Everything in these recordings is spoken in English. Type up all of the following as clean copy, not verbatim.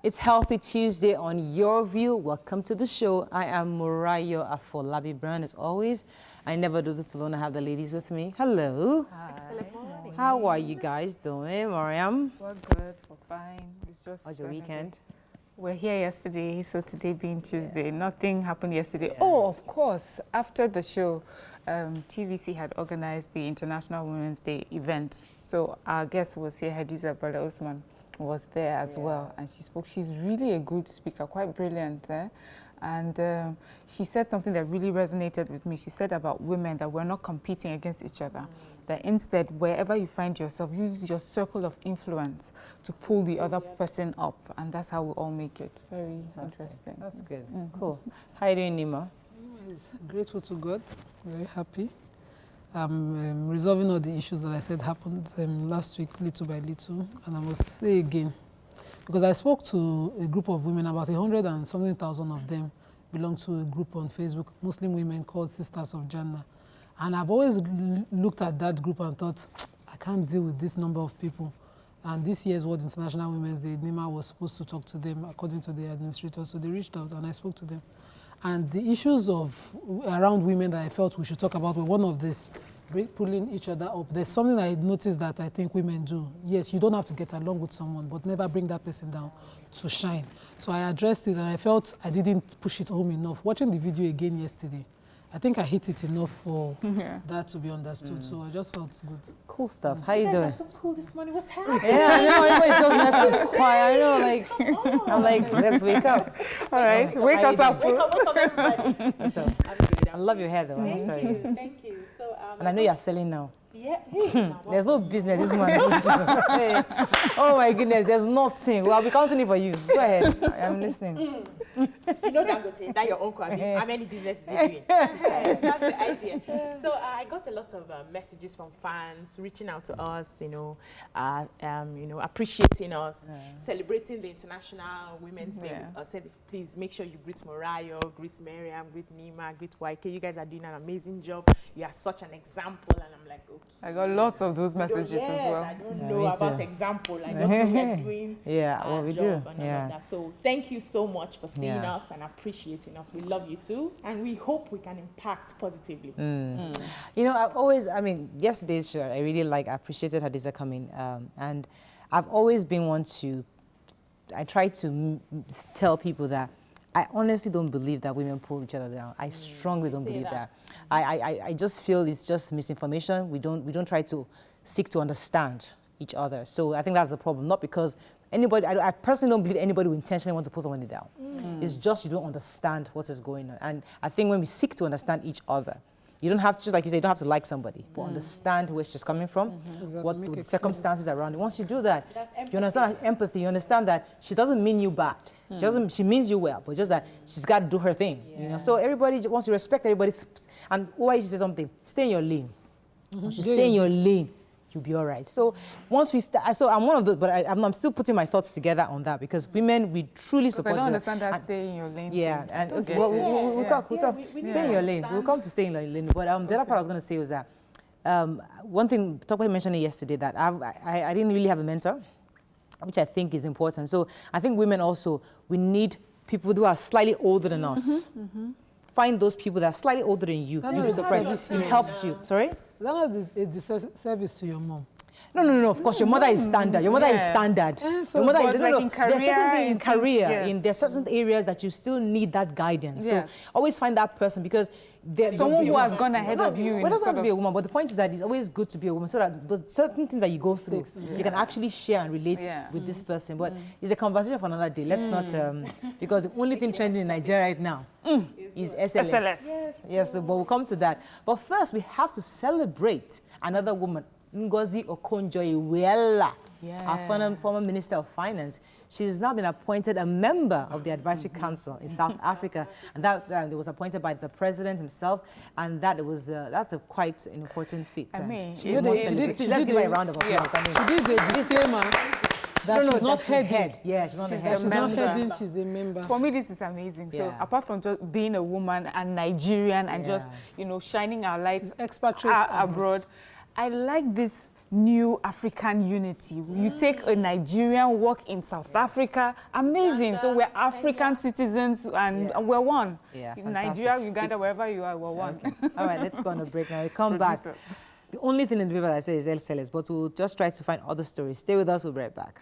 It's Healthy Tuesday on Your View. Welcome to the show. I am Murayo Afolabi Brown. As always, I never do this alone. I have the ladies with me. Hello. Hi. Excellent morning. How are you guys doing, Mariam? We're good. We're fine. It's just. How's your weekend? We're here yesterday, so today being Tuesday, nothing happened yesterday. Oh, of course. After the show, TVC had organized the International Women's Day event. So our guest was here, Hadiza Bala Osman was there as well, and she spoke. She's really a good speaker, quite brilliant. And she said something that really resonated with me. She said about women that we're not competing against each other, that instead, wherever you find yourself, use your circle of influence to pull the other person up, and that's how we all make it. Very interesting. That's good. Cool. How are you doing, Nima? It's grateful to God, very happy. I'm resolving all the issues that I said happened last week, little by little, and I must say again, because I spoke to a group of women, about 100 and something thousand of them belong to a group on Facebook, Muslim women called Sisters of Jannah. And I've always looked at that group and thought, I can't deal with this number of people. And this year's World International Women's Day, Nima was supposed to talk to them according to the administrators, so they reached out and I spoke to them. And the issues around women that I felt we should talk about were one of this, pulling each other up. There's something I noticed that I think women do. Yes, you don't have to get along with someone, but never bring that person down to shine. So I addressed it and I felt I didn't push it home enough. Watching the video again yesterday, I think I hit it enough for that to be understood. So I just felt good. Cool stuff. How you doing? So cool this morning. What's happening? Yeah, I know. Everybody's so nice and quiet. I know, like, I'm like, let's wake up. All right, wake us up. Wake up, everybody. What's up? I'm good. I love your hair, though. I'm sorry. Thank you. So, And I know you're selling now. yeah. There's no business this man doesn't do. Hey. Oh my goodness, there's nothing. Well, I'll be counting it for you. Go ahead. I'm listening. You know Dangote, that's your uncle. How many businesses are you doing? That's the idea. So I got a lot of messages from fans reaching out to us, appreciating us, celebrating the International Women's Day. Said, please make sure you greet Morayo, greet Miriam, greet Nima, greet YK. You guys are doing an amazing job. You are such an example, and I'm like, okay. I got lots of those messages as well. I don't know about example. I just know we're doing what we do. and all of that. So thank you so much for seeing us and appreciating us. We love you too, and we hope we can impact positively. You know, yesterday's show, I really appreciated Hadiza coming, and I've always been one to, I try to tell people that I honestly don't believe that women pull each other down. I strongly don't believe that. I just feel it's just misinformation. We don't try to seek to understand each other. So I think that's the problem. Not because anybody, I personally don't believe anybody who intentionally wants to pull somebody down. It's just you don't understand what is going on. And I think when we seek to understand each other, you don't have to, just like you say, you don't have to like somebody, but understand where she's coming from, what the circumstances around it. Once you do that, you understand empathy, you understand that she doesn't mean you bad. She means you well, but just that she's got to do her thing. You know? So everybody wants to respect everybody. And why you say something, stay in your lane. Once you stay in your lane, you'll be all right. So once we start, so I'm one of those, but I'm still putting my thoughts together on that because women, we truly support I don't each other. understand that stay in your lane. Yeah, and we'll talk. Stay in your lane. We'll come to stay in your lane. But the other part I was going to say was that one thing, Tokwe mentioned it yesterday, that I didn't really have a mentor, which I think is important. So I think women also, we need people who are slightly older than us. Find those people that are slightly older than you. You'll be surprised. It helps you. Sorry? That is a disservice to your mom. No. Of course, your mother is standard. Your mother is standard. Your mother is There's certain things in career, there's certain areas that you still need that guidance. So always find that person because someone who has gone ahead of you. It doesn't have to be a woman, but the point is that it's always good to be a woman so that the certain things that you go through, you can actually share and relate with this person. But it's a conversation for another day. Let's not, because the only thing trending in Nigeria right now is SLS. Yes, but we'll come to that. But first, we have to celebrate another woman, Ngozi Okonjo-Iweala, our former Minister of Finance. She's now been appointed a member of the Advisory Council in South Africa, and that was appointed by the President himself, and that's quite an important feat. Let's give her a round of applause. She did the disclaimer that she's not head. Yeah, she's not the head. She's not heading, she's a member. For me, this is amazing. So apart from just being a woman and Nigerian and just, shining our lights expatriate abroad, I like this new African unity. You take a Nigerian work in South Africa, amazing. So we're African citizens and we're one. Yeah, Nigeria, Uganda, wherever you are, we're one. Okay. All right, let's go on a break now. We come back. The only thing in the paper that I say is El Sellers, but we'll just try to find other stories. Stay with us, we'll be right back.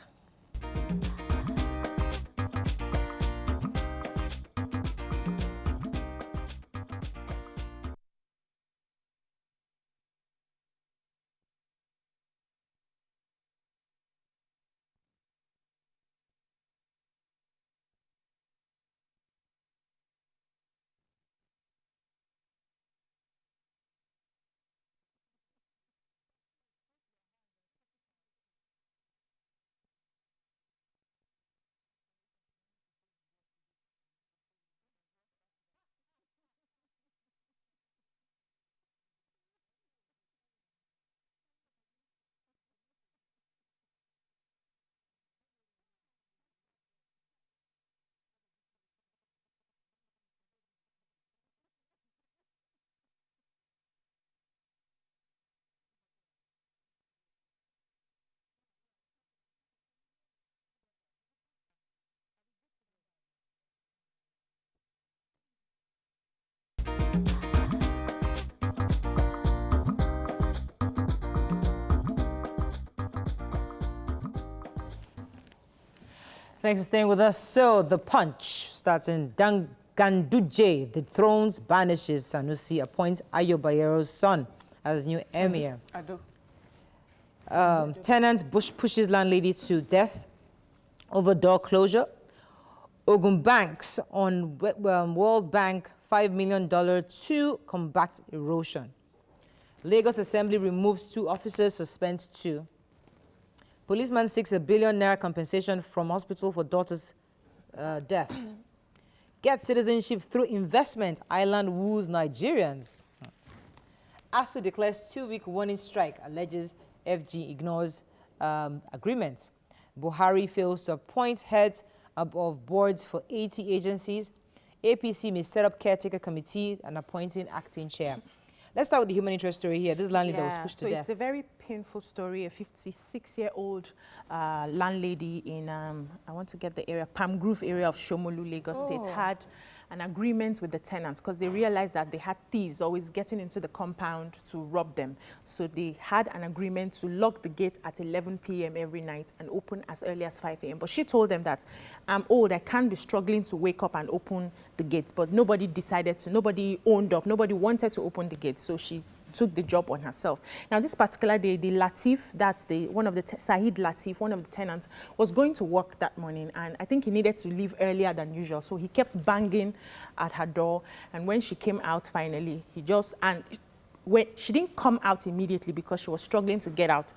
Thanks for staying with us. So, The Punch, starting Ganduje, the thrones banishes Sanusi, appoints Ayo Bayero's son as new emir. Tenant pushes landlady to death over door closure. Ogun banks on World Bank $5 million to combat erosion. Lagos Assembly removes 2 officers, suspends 2. Policeman seeks ₦1 billion compensation from hospital for daughter's death. Get citizenship through investment. Island woos Nigerians. ASU declares 2-week warning strike. Alleges FG ignores agreement. Buhari fails to appoint heads of boards for 80 agencies. APC may set up caretaker committee and appointing acting chair. Let's start with the human interest story here. This landlady that was pushed to death. It's a very painful story. A 56-year-old landlady in, I want to get the area, Palm Grove area of Shomolu, Lagos State, had an agreement with the tenants because they realized that they had thieves always getting into the compound to rob them. So they had an agreement to lock the gate at 11 p.m. every night and open as early as 5 a.m. But she told them that, I'm old, I can't be struggling to wake up and open the gates. But nobody decided to, nobody owned up, nobody wanted to open the gate. So she took the job on herself. Now, this particular day, the Latif, that's the one of the Sahid Latif, one of the tenants, was going to work that morning, and I think he needed to leave earlier than usual. So he kept banging at her door, and when she came out finally, when she didn't come out immediately because she was struggling to get out,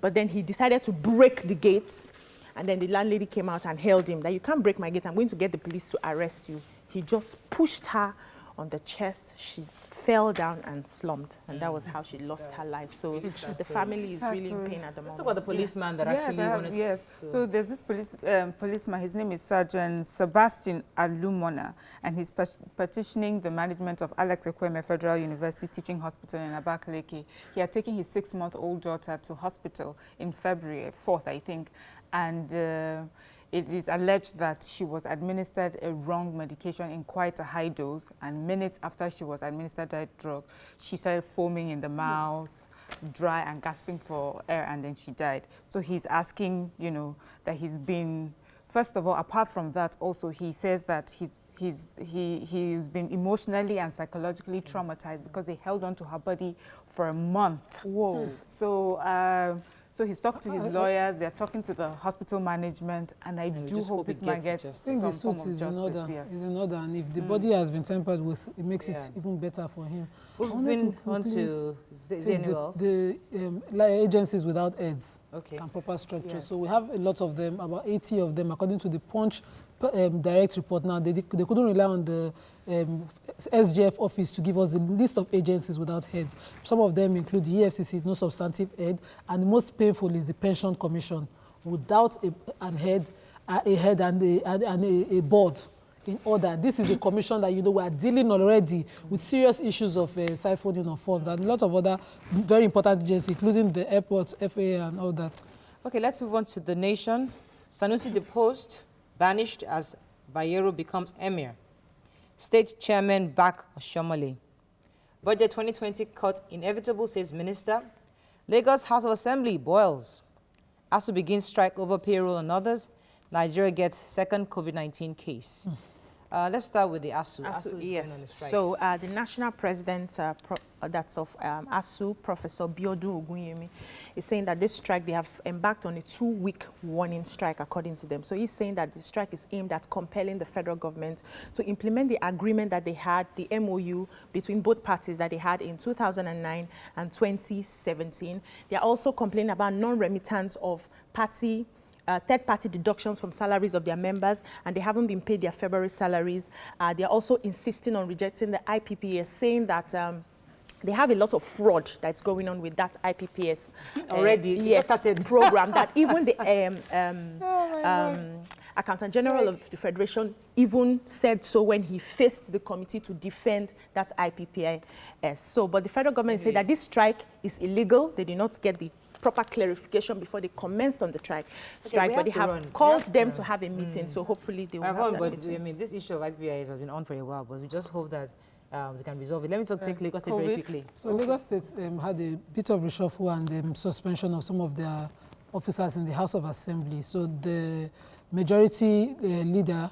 but then he decided to break the gates, and then the landlady came out and held him that you can't break my gate. I'm going to get the police to arrest you. He just pushed her on the chest. She fell down and slumped, and that was how she lost her life. So the family is really in pain at the moment. Let's talk about the policeman that actually wanted to... So there's this policeman, his name is Sergeant Sebastian Alumona, and he's petitioning the management of Alex Ekweme Federal University Teaching Hospital in Abakaliki. He had taken his 6-month-old daughter to hospital in February 4th, I think, and it is alleged that she was administered a wrong medication in quite a high dose, and minutes after she was administered that drug, she started foaming in the mouth, dry and gasping for air, and then she died. So he's asking, you know, that he's been, first of all, apart from that, also he says that he's been emotionally and psychologically traumatized because they held on to her body for a month. Whoa. So he's talked to his lawyers, they're talking to the hospital management, and I do hope this man gets I think the suit is in order. Is in order, and if the body has been tampered with, it makes it even better for him. Moving on to the agencies without heads and proper structure. So we have a lot of them, about 80 of them, according to the Punch direct report. Now they couldn't rely on the SGF office to give us the list of agencies without heads. Some of them include the EFCC, no substantive head, and the most painful is the Pension Commission, without a head and a board. in order. This is a commission that, you know, we are dealing already with serious issues of siphoning of funds and a lot of other very important agencies, including the airports, FAA, and all that. Okay, let's move on to The Nation. Sanusi deposed, banished as Bayero becomes Emir. State chairman back Oshiomhole. Budget 2020 cut inevitable, says minister. Lagos House of Assembly boils. ASU begins strike over payroll and others. Nigeria gets second COVID-19 case. Let's start with the ASU. ASU is yes. going on a strike. So the national president, that's of ASU, Professor Biodun Ogunyemi, is saying that this strike, they have embarked on a 2-week warning strike, according to them. So he's saying that the strike is aimed at compelling the federal government to implement the agreement that they had, the MOU between both parties that they had in 2009 and 2017. They are also complaining about non-remittance of third-party deductions from salaries of their members, and they haven't been paid their February salaries. They are also insisting on rejecting the IPPS, saying that they have a lot of fraud that's going on with that IPPS already started program. That even the Accountant General of the Federation even said so when he faced the committee to defend that IPPS. So, but the federal government said that this strike is illegal. They did not get the proper clarification before they commenced on the strike, but they have called them to have a meeting, so hopefully they will have that meeting. I mean, this issue of IPPIS has been on for a while, but we just hope that they can resolve it. Let me take Lagos State very quickly. So Lagos State had a bit of reshuffle and suspension of some of their officers in the House of Assembly. So the majority leader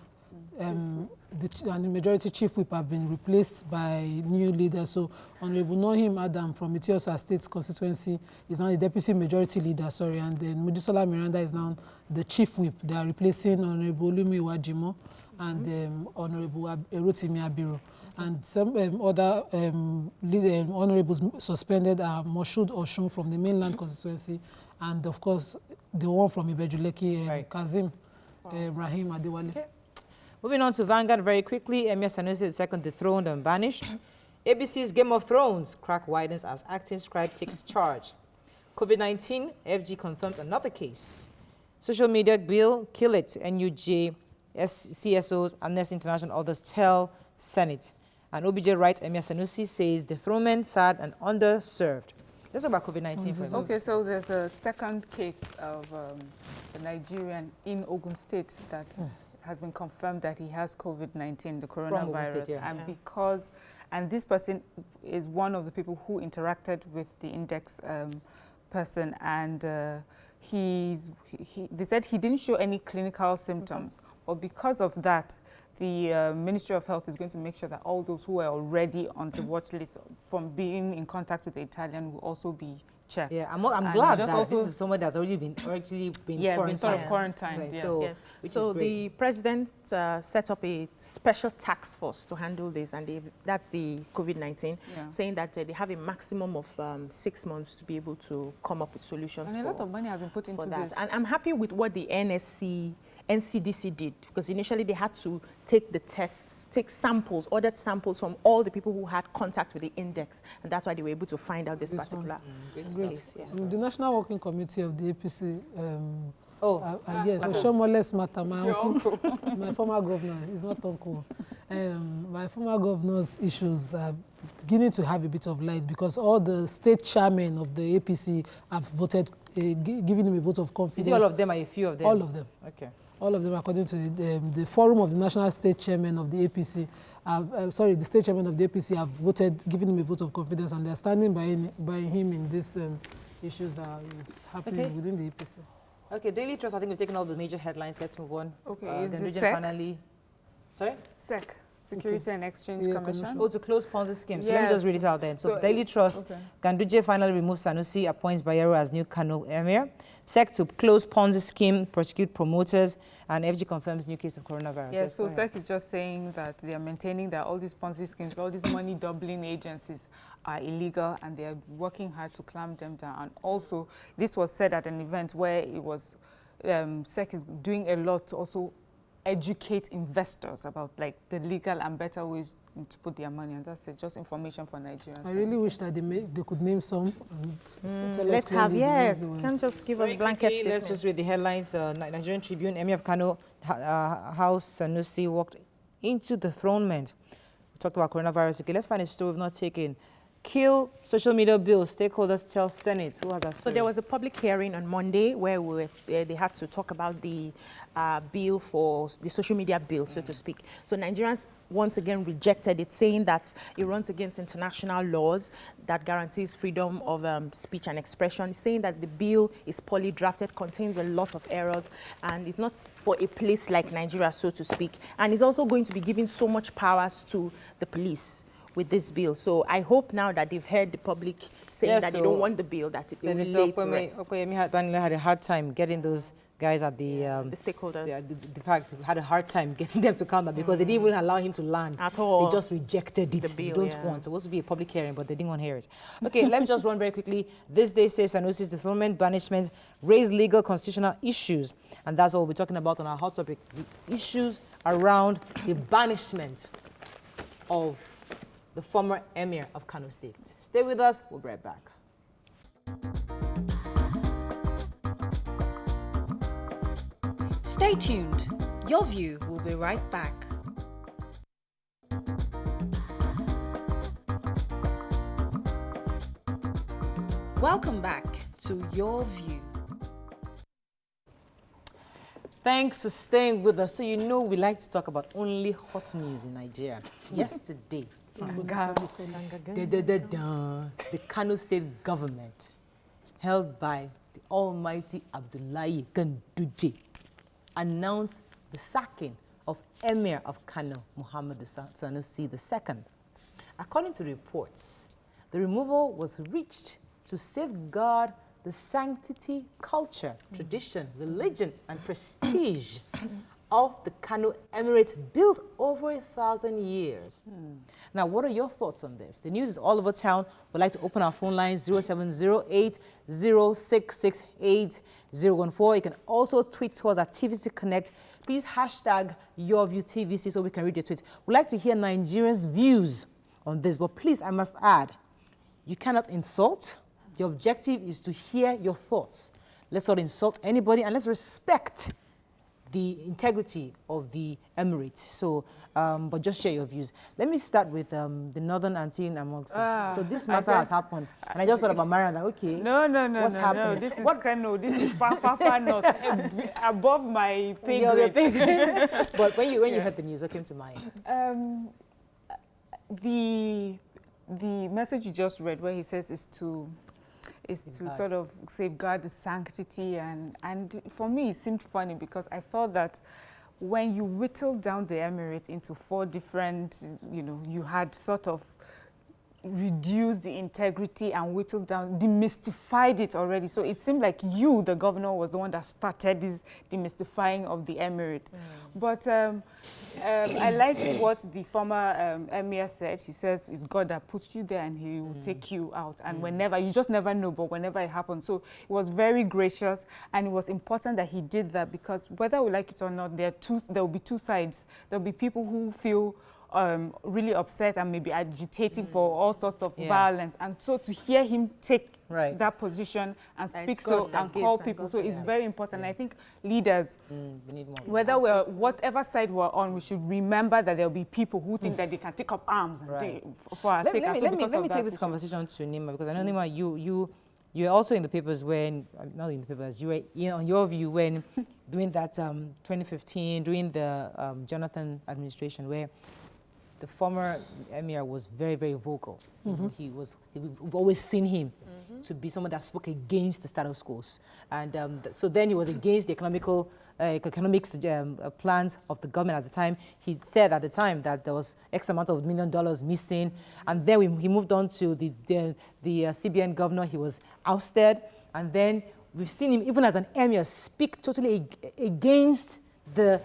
and the majority chief whip have been replaced by new leaders. So Honorable Nohim Adam from Etiosa State constituency is now the deputy majority leader, and then Mojisola Miranda is now the chief whip. They are replacing Honorable Olumi Wajimo and Honorable Erotimi Abiru. And some other honorables suspended are Moshood Oshun from the mainland constituency, and of course the one from Ibejuleki, Kazim Rahim Adewale. Okay. Moving on to Vanguard very quickly, Emir Sanusi II dethroned and banished. ABC's Game of Thrones crack widens as acting scribe takes charge. COVID-19, FG confirms another case. Social media bill, kill it, NUJ, CSOs, Amnesty International, others tell Senate. And OBJ writes, Emir Sanusi says dethronement sad and underserved. Let's talk about COVID-19 for a moment. Okay, so there's a second case of a Nigerian in Ogun State that has been confirmed that he has COVID-19, the coronavirus, State, and this person is one of the people who interacted with the index person, and they said he didn't show any clinical symptoms, but because of that, the Ministry of Health is going to make sure that all those who are already on the watch list from being in contact with the Italian will also be checked. Yeah, I'm glad that this is someone that's already been quarantined. So the president set up a special task force to handle this, and that's the COVID-19, saying that they have a maximum of 6 months to be able to come up with solutions. And a lot of money has been put into this. And I'm happy with what the NCDC did, because initially they had to take the tests, take samples, ordered samples from all the people who had contact with the index, and that's why they were able to find out this particular case. The National Working Committee of the APC, yes, Oshiomhole's matter, my former governor, is not uncle. My former governor's issues are beginning to have a bit of light, because all the state chairmen of the APC have voted, giving him a vote of confidence. Is it all of them or a few of them? All of them. Okay. All of them, according to the Forum of the National State Chairmen of the APC, the State Chairman of the APC have voted, giving him a vote of confidence, and they're standing by him in these issues that is happening within the APC. Okay, Daily Trust, I think we've taken all the major headlines. Let's move on. Okay, is the SEC? Finally, sorry? SEC. Security and Exchange Commission. Oh, to close Ponzi schemes. So let me just read it out then. So Daily Trust, Ganduje finally removes Sanusi, appoints Bayero as new Kano Emir. SEC to close Ponzi scheme, prosecute promoters, and FG confirms new case of coronavirus. Yes, so SEC is just saying that they are maintaining that all these Ponzi schemes, all these money doubling agencies are illegal, and they are working hard to clamp them down. And also, this was said at an event where it was, SEC is doing a lot to also educate investors about the legal and better ways to put their money, and that's it, just information for Nigerians. I really wish that they could name some and tell us clearly. Can't just give us blanket statements. Let's just read the headlines. Nigerian Tribune, Emir of Kano, House Sanusi walked into dethronement. We talked about coronavirus. Okay, let's find a story we've not taken. Kill social media bill. Stakeholders tell Senate. Who has that story? So there was a public hearing on Monday where they had to talk about the bill for the social media bill, so to speak. So Nigerians once again rejected it, saying that it runs against international laws that guarantees freedom of speech and expression, saying that the bill is poorly drafted, contains a lot of errors, and it's not for a place like Nigeria, so to speak. And it's also going to be giving so much powers to the police with this bill. So I hope now that they've heard the public saying that they don't want the bill, that it will lay to rest. Okoyemi had a hard time getting those guys at the stakeholders. The fact had a hard time getting them to come back because they didn't even allow him to land. At all. They just rejected it. The bill, they don't want. It's supposed to be a public hearing, but they didn't want to hear it. Okay, let me just run very quickly. This day says Sanusi's dethronement, banishment, raise legal constitutional issues. And that's what we'll be talking about on our hot topic. The issues around the banishment of the former Emir of Kano State. Stay with us. We'll be right back. Stay tuned. Your View will be right back. Welcome back to Your View. Thanks for staying with us. So you know we like to talk about only hot news in Nigeria. Yesterday, the Kano State government, held by the almighty Abdullahi Ganduje, announced the sacking of Emir of Kano, Muhammad Sanusi II. According to reports, the removal was reached to safeguard the sanctity, culture, tradition, religion, and prestige of the Kano Emirate built over 1,000 years. Now, what are your thoughts on this? The news is all over town. We'd like to open our phone lines 0708 0668 014. You can also tweet to us at TVC Connect. Please hashtag YourViewTVC so we can read your tweets. We'd like to hear Nigerians' views on this, but please, I must add, you cannot insult. The objective is to hear your thoughts. Let's not insult anybody and let's respect the integrity of the Emirate. So, but just share your views. Let me start with the northern auntie amongst it. So this matter has happened. And I just thought about Mariam that, okay, what's happening? No, this is Kano, this is far not above my pay grade. But when you heard the news, what came to mind? The message you just read where he says is to sort of safeguard the sanctity, and for me it seemed funny because I felt that when you whittled down the Emirate into 4 different, you had sort of reduced the integrity and whittled down, demystified it already. So it seemed like you, the governor, was the one that started this demystifying of the Emirate. But I like what the former Emir said. He says it's God that puts you there and he will take you out. And whenever, you just never know, but whenever it happens. So it was very gracious, and it was important that he did that because whether we like it or not, there will be 2 sides. There'll be people who feel really upset and maybe agitating for all sorts of violence, and so to hear him take that position and speak and call people, so it's very important. I think leaders, we need more. whether whatever side we're on, we should remember that there'll be people who think that they can take up arms and for our sake. Let me take this conversation to Nima, because I know Nima, you're also in the papers when, not in the papers, you were on Your View when doing that 2015, during the Jonathan administration, where the former Emir was very, very vocal. We've always seen him to be someone that spoke against the status quo. And so then he was against the economics plans of the government at the time. He said at the time that there was X amount of $1 million missing. And then he moved on to the CBN governor. He was ousted. And then we've seen him, even as an Emir, speak totally against the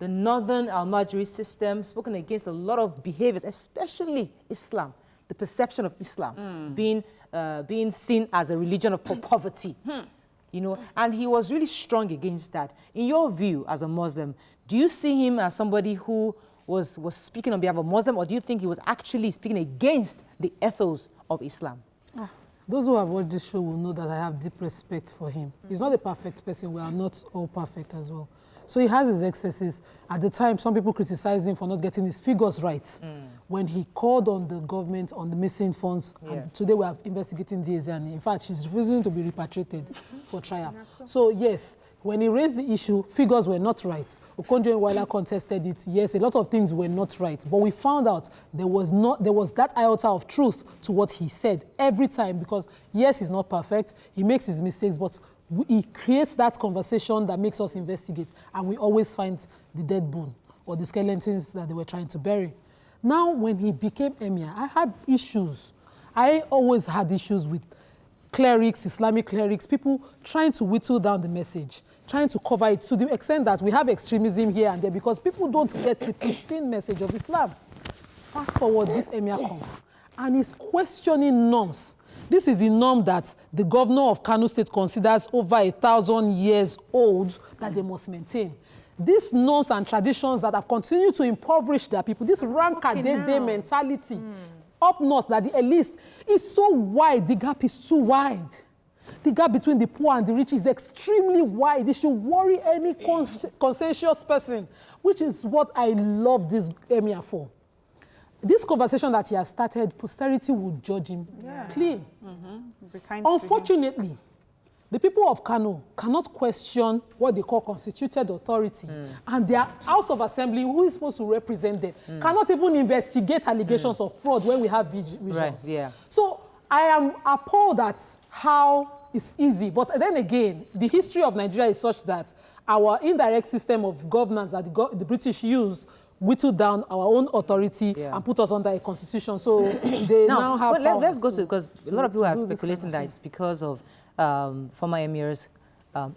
northern Al-Majri system, spoken against a lot of behaviors, especially Islam, the perception of Islam being seen as a religion of poverty, and he was really strong against that. In your view, as a Muslim, do you see him as somebody who was speaking on behalf of Muslim, or do you think he was actually speaking against the ethos of Islam? Those who have watched this show will know that I have deep respect for him. He's not a perfect person. We are not all perfect as well. So he has his excesses. At the time, some people criticized him for not getting his figures right when he called on the government on the missing funds. And today we are investigating DSA, and in fact, she's refusing to be repatriated for trial. So yes, when he raised the issue, figures were not right. Okonjo-Iweala contested it. Yes, a lot of things were not right. But we found out there was that iota of truth to what he said every time, because yes, he's not perfect. He makes his mistakes, but he creates that conversation that makes us investigate, and we always find the dead bone or the skeletons that they were trying to bury. Now, when he became emir, I had issues. I always had issues with clerics, Islamic clerics, people trying to whittle down the message, trying to cover it to the extent that we have extremism here and there because people don't get the pristine message of Islam. Fast forward, this emir comes and is questioning norms. This is the norm that the governor of Kano State considers over 1,000 years old that they must maintain. These norms and traditions that have continued to impoverish their people, this rank-a-day-day mentality up north that the elite is so wide, the gap is too wide. The gap between the poor and the rich is extremely wide. It should worry any conscientious person, which is what I love this emir for. This conversation that he has started, posterity will judge him clean. Unfortunately, the people of Kano cannot question what they call constituted authority. And their House of Assembly, who is supposed to represent them, cannot even investigate allegations of fraud when we have visions. Right, So I am appalled at how it's easy. But then again, the history of Nigeria is such that our indirect system of governance that the British used whittled down our own authority and put us under a constitution. So they now have let's go to, because a lot of people are speculating that it's because of former emir's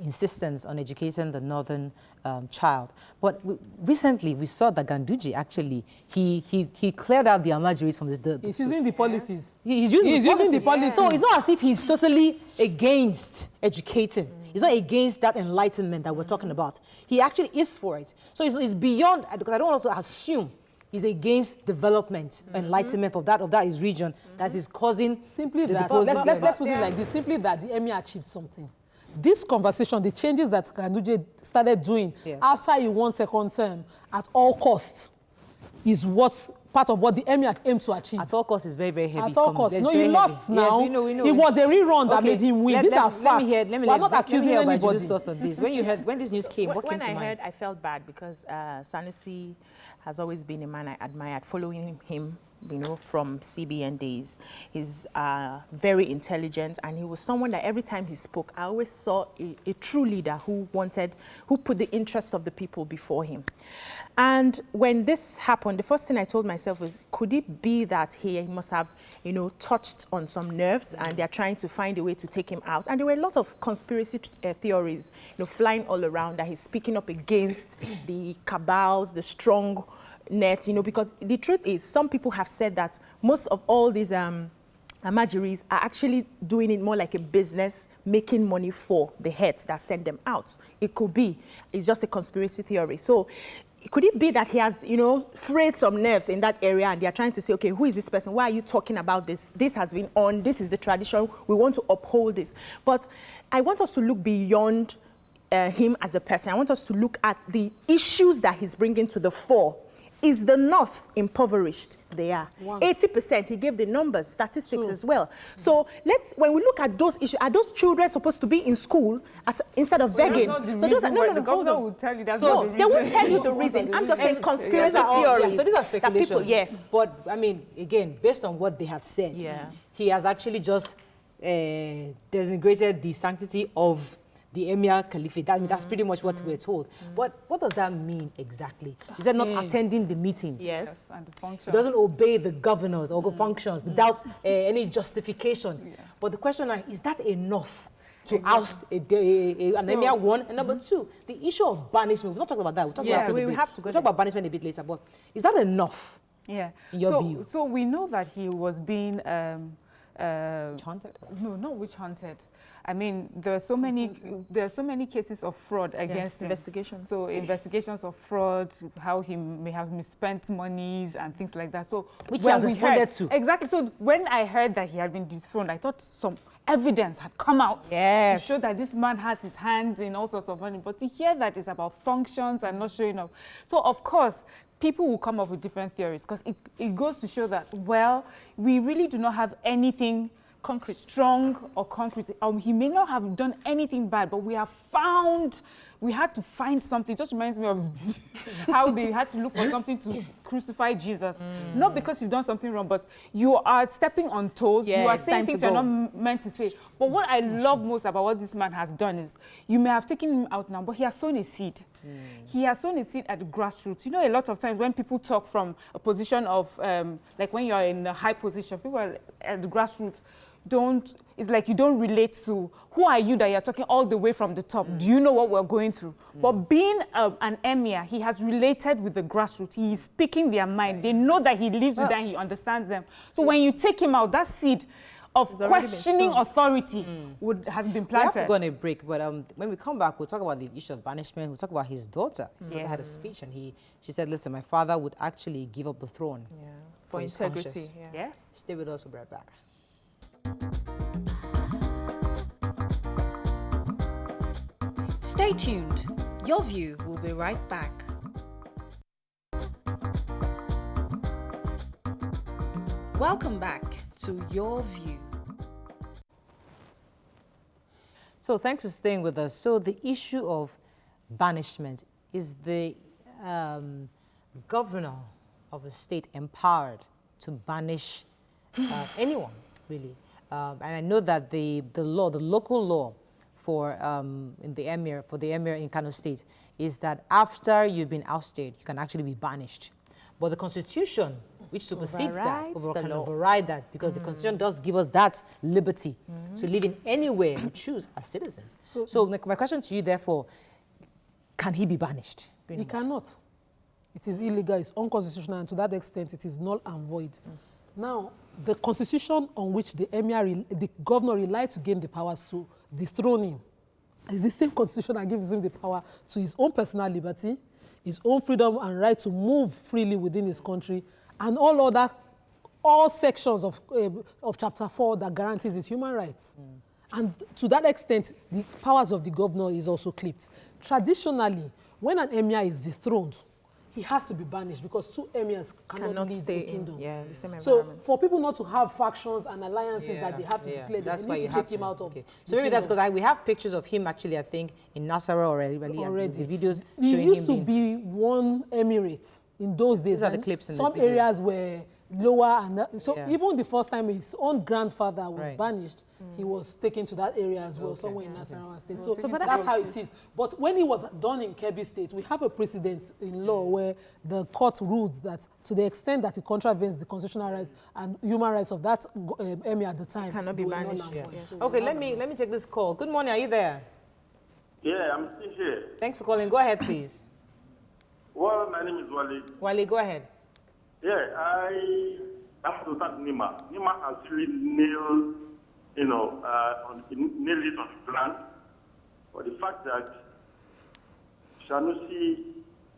insistence on educating the northern child. But recently we saw that Ganduje actually, he cleared out the Almajiris from the he's using the policies. He's using the policies. So it's not as if he's totally against educating. He's not against that enlightenment that we're talking about. He actually is for it. So it's beyond, because I don't also assume he's against development, enlightenment of that his region that is causing simply that. Let's put it like this: simply that the emir achieved something. This conversation, the changes that Ganduje started doing after he won second term at all costs, is what's part of what the emir aimed to achieve. At all costs is very, very heavy. At all costs. No, he lost now. Yes, we know. It was a rerun that made him win. These are facts. We're not accusing anybody. Thoughts on this. When this news came, what came to mind? When I heard, I felt bad because Sanusi has always been a man I admired, following him, from CBN days. He's very intelligent, and he was someone that every time he spoke, I always saw a true leader who put the interest of the people before him. And when this happened, the first thing I told myself was, could it be that he must have, touched on some nerves and they're trying to find a way to take him out? And there were a lot of conspiracy theories, flying all around, that he's speaking up against the cabals, the strong net, because the truth is, some people have said that most of all these Almajiris are actually doing it more like a business, making money for the heads that send them out. It could be. It's just a conspiracy theory. So could it be that he has, frayed some nerves in that area and they're trying to say, okay, who is this person? Why are you talking about this? This has been on. This is the tradition. We want to uphold this. But I want us to look beyond him as a person. I want us to look at the issues that he's bringing to the fore. Is the North impoverished? They are. 80%, he gave the numbers, statistics as well. So when we look at those issues, are those children supposed to be in school instead of begging? So those are, the governor will tell you that's not the reason. They won't tell you the reason. I'm just saying conspiracy theories. So these are speculations. Yes. But I mean, again, based on what they have said, he has actually just denigrated the sanctity of the Emir Caliphate. That's pretty much what we're told. But what does that mean exactly? Is that not attending the meetings? Yes, and the functions. He doesn't obey the governors or functions without any justification. But the question is that enough to oust an Emir, one? And number two, the issue of banishment. We'll not talk about that. We'll talk about we'll talk about banishment a bit later. But is that enough? Yeah. In your view? So we know that he was being Witch-hunted? No, not witch-hunted. I mean, there are so many cases of fraud against him. Investigations. So investigations of fraud, how he may have misspent monies and things like that. So which he has responded to. Exactly. So when I heard that he had been dethroned, I thought evidence had come out Yes. to show that this man has his hands in all sorts of money. But to hear that it's about functions and not showing up. So, of course, people will come up with different theories because it goes to show that, well, we really do not have anything concrete, strong or concrete. He may not have done anything bad, but we had to find something. It just reminds me of how they had to look for something to crucify Jesus. Not because you've done something wrong, but you are stepping on toes. Yeah, you are it's saying time things to you're go. not meant to say. But what I love most about what this man has done is, you may have taken him out now, but he has sown a seed. He has sown a seed at the grassroots. You know, a lot of times when people talk from a position of, like when you're in a high position, people are at the grassroots it's like you don't relate to who are you that you're talking all the way from the top. Do you know what we're going through? But being an emir, he has related with the grassroots. He is speaking their mind. They know that he lives with them, he understands them. So when you take him out, that seed of questioning authority has been planted. We have to go on a break, but when we come back, we'll talk about the issue of banishment. We'll talk about his daughter. His daughter had a speech, and she said, listen, my father would actually give up the throne for his integrity. conscience. Yes. Stay with us, we'll be right back. Stay tuned. Your View will be right back. Welcome back to Your View. So thanks for staying with us. So the issue of banishment, is the governor of a state empowered to banish anyone, really? And I know that the local law for the emir in Kano State is that after you've been ousted, you can actually be banished. But the constitution, which supersedes that, can override that, because the constitution does give us that liberty to live in anywhere we choose as citizens. So my question to you, therefore, can he be banished? He cannot. It is illegal, it's unconstitutional, and to that extent, it is null and void. Now, the constitution on which the governor relied to gain the powers to dethrone him is the same constitution that gives him the power to his own personal liberty, his own freedom and right to move freely within his country, and all sections of Chapter 4 that guarantees his human rights. And to that extent, the powers of the governor is also clipped. Traditionally, when an emir is dethroned, he has to be banished because two emirs cannot lead the kingdom. The same so for people not to have factions and alliances that they have to declare, that's they why need you to have take him out of So maybe that's because we have pictures of him actually, I think, in Nasarawa already. The videos showing him. He used to be one emirate in those days. These are the clips in the some video. areas were lower, and even the first time his own grandfather was banished, he was taken to that area as well, somewhere in Nasarawa State. So that's how it is. But when it was done in Kebbi State, we have a precedent in law where the court ruled that to the extent that it contravenes the constitutional rights and human rights of that emir at the time, cannot be banished. Okay, let me take this call. Good morning, are you there? Yeah, I'm still here. Thanks for calling. Go ahead, please. Well, my name is Wale. Wale, go ahead. Yeah, I have to thank Nima. Nima has really nailed, nailed it on the ground. For the fact that Sanusi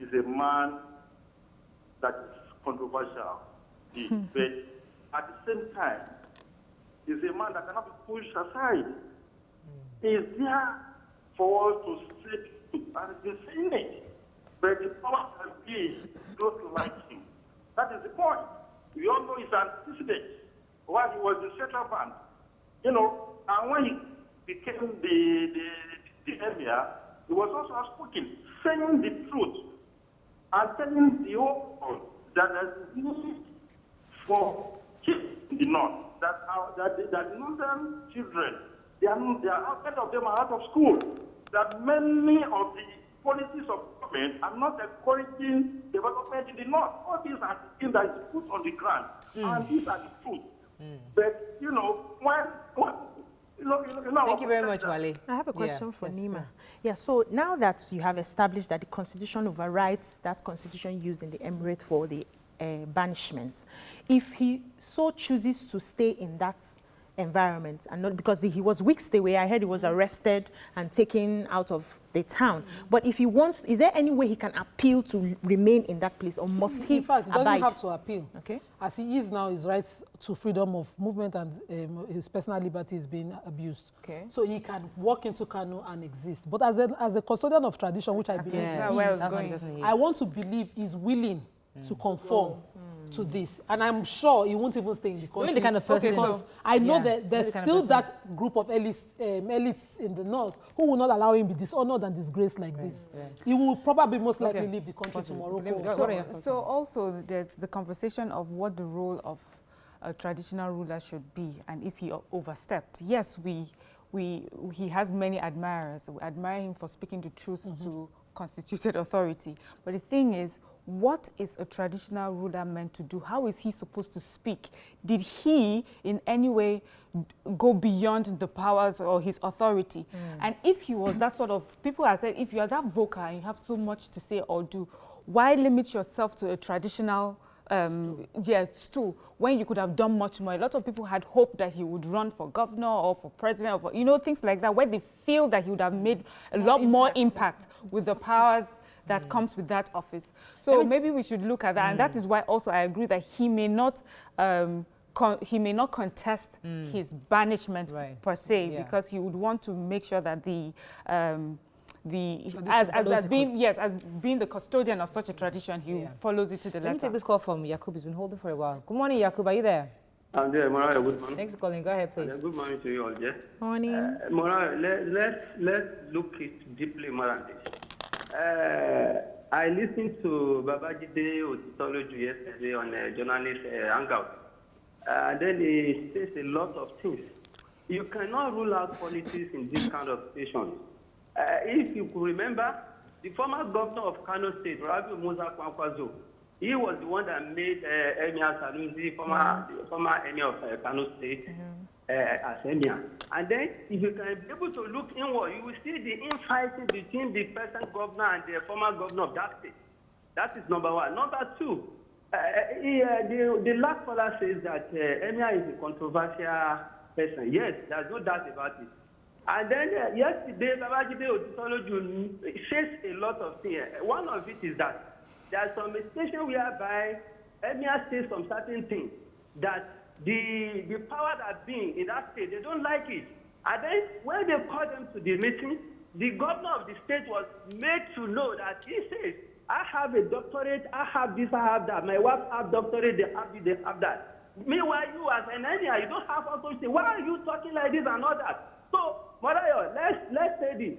is a man that is controversial, but at the same time, he's a man that cannot be pushed aside. He is there for us to sit to and be saying it. But the power can be those like him. That is the point. We all know it's antecedent while he was the central bank. And when he became the emir, he was also outspoken, saying the truth and telling the whole world that there's need for kids in the north, that northern children, many of them are out of school, that many of the policies of government are not encouraging development in the north. All these are things that is put on the ground, and these are the truth. But Thank you very much, Wale. I have a question for Nima. Yeah, so now that you have established that the constitution overrides that constitution used in the emirate for the banishment, if he so chooses to stay in that environment, and not because he was weeks away. I heard he was arrested and taken out of the town. But if he wants, is there any way he can appeal to remain in that place, or must he? In fact, he doesn't have to appeal. Okay. As he is now, his rights to freedom of movement and his personal liberty is being abused. Okay. So he can walk into Kano and exist. But as a custodian of tradition, which I believe I want to believe he's willing to conform to this, and I'm sure he won't even stay in the country. The kind of person, because I know that there's still that group of elites in the north who will not allow him be dishonored and disgraced like this. He will probably most likely leave the country to Morocco. So also there's the conversation of what the role of a traditional ruler should be, and if he overstepped. Yes, he has many admirers. We admire him for speaking the truth to constituted authority. But the thing is, what is a traditional ruler meant to do? How is he supposed to speak? Did he in any way go beyond the powers or his authority? And if he was that sort of, people have said, if you are that vocal and you have so much to say or do, why limit yourself to a traditional stool when you could have done much more? A lot of people had hoped that he would run for governor or for president, or for, you know, things like that, where they feel that he would have made a lot more impact with the powers that comes with that office. So maybe we should look at that, and that is why also I agree that he may not contest his banishment per se, because he would want to make sure that as being the custodian of such a tradition, he follows it to the letter. Let me take this call from Yakub. He's been holding for a while. Good morning, Yakub. Are you there? I'm there, Mora. Good morning. Thanks for calling. Go ahead, please. Good morning to you all. Yes. Morning. Mora, let's look it deeply more at this. I listened to Babajide Otitoloju yesterday on a journalist hangout. Then he says a lot of things. You cannot rule out politics in this kind of situations. If you could remember, the former governor of Kano State, Rabi Musa Kwankwaso, he was the one that made Emir Sanusi, former Emir of Kano State, as Emir. And then, if you can be able to look inward, you will see the infighting between the present governor and the former governor of that state. That is number one. Number two, the last caller says that Emir is a controversial person. Yes, there's no doubt about it. And then yesterday, Babajide Otitoloju says a lot of things. One of it is that there's some station whereby Emir says some certain things that the power that being in that state, they don't like it. And then when they call them to the meeting, the governor of the state was made to know that he says, I have a doctorate, I have this, I have that. My wife have doctorate, they have this, they have that. Meanwhile, you as an engineer, you don't have authority. Why are you talking like this and all that? So, Morayo, let's say this.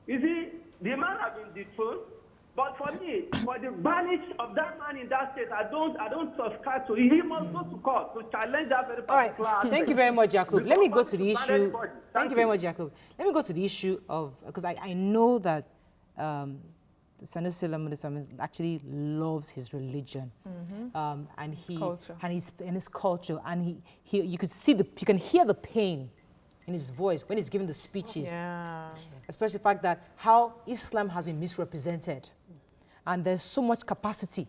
You see, the man has been dethroned, but for me, for the banish of that man in that state, I don't subscribe to it. He must go to court to challenge that very particular aspect. Thank you very much, Jakub. Let me go to the issue. Thank you very much, Jakub. Let me go to the issue of, because I know that Sanusi Lamido II actually loves his religion, and his culture, and you could see you can hear the pain in his voice when he's giving the speeches, especially the fact that how Islam has been misrepresented, and there's so much capacity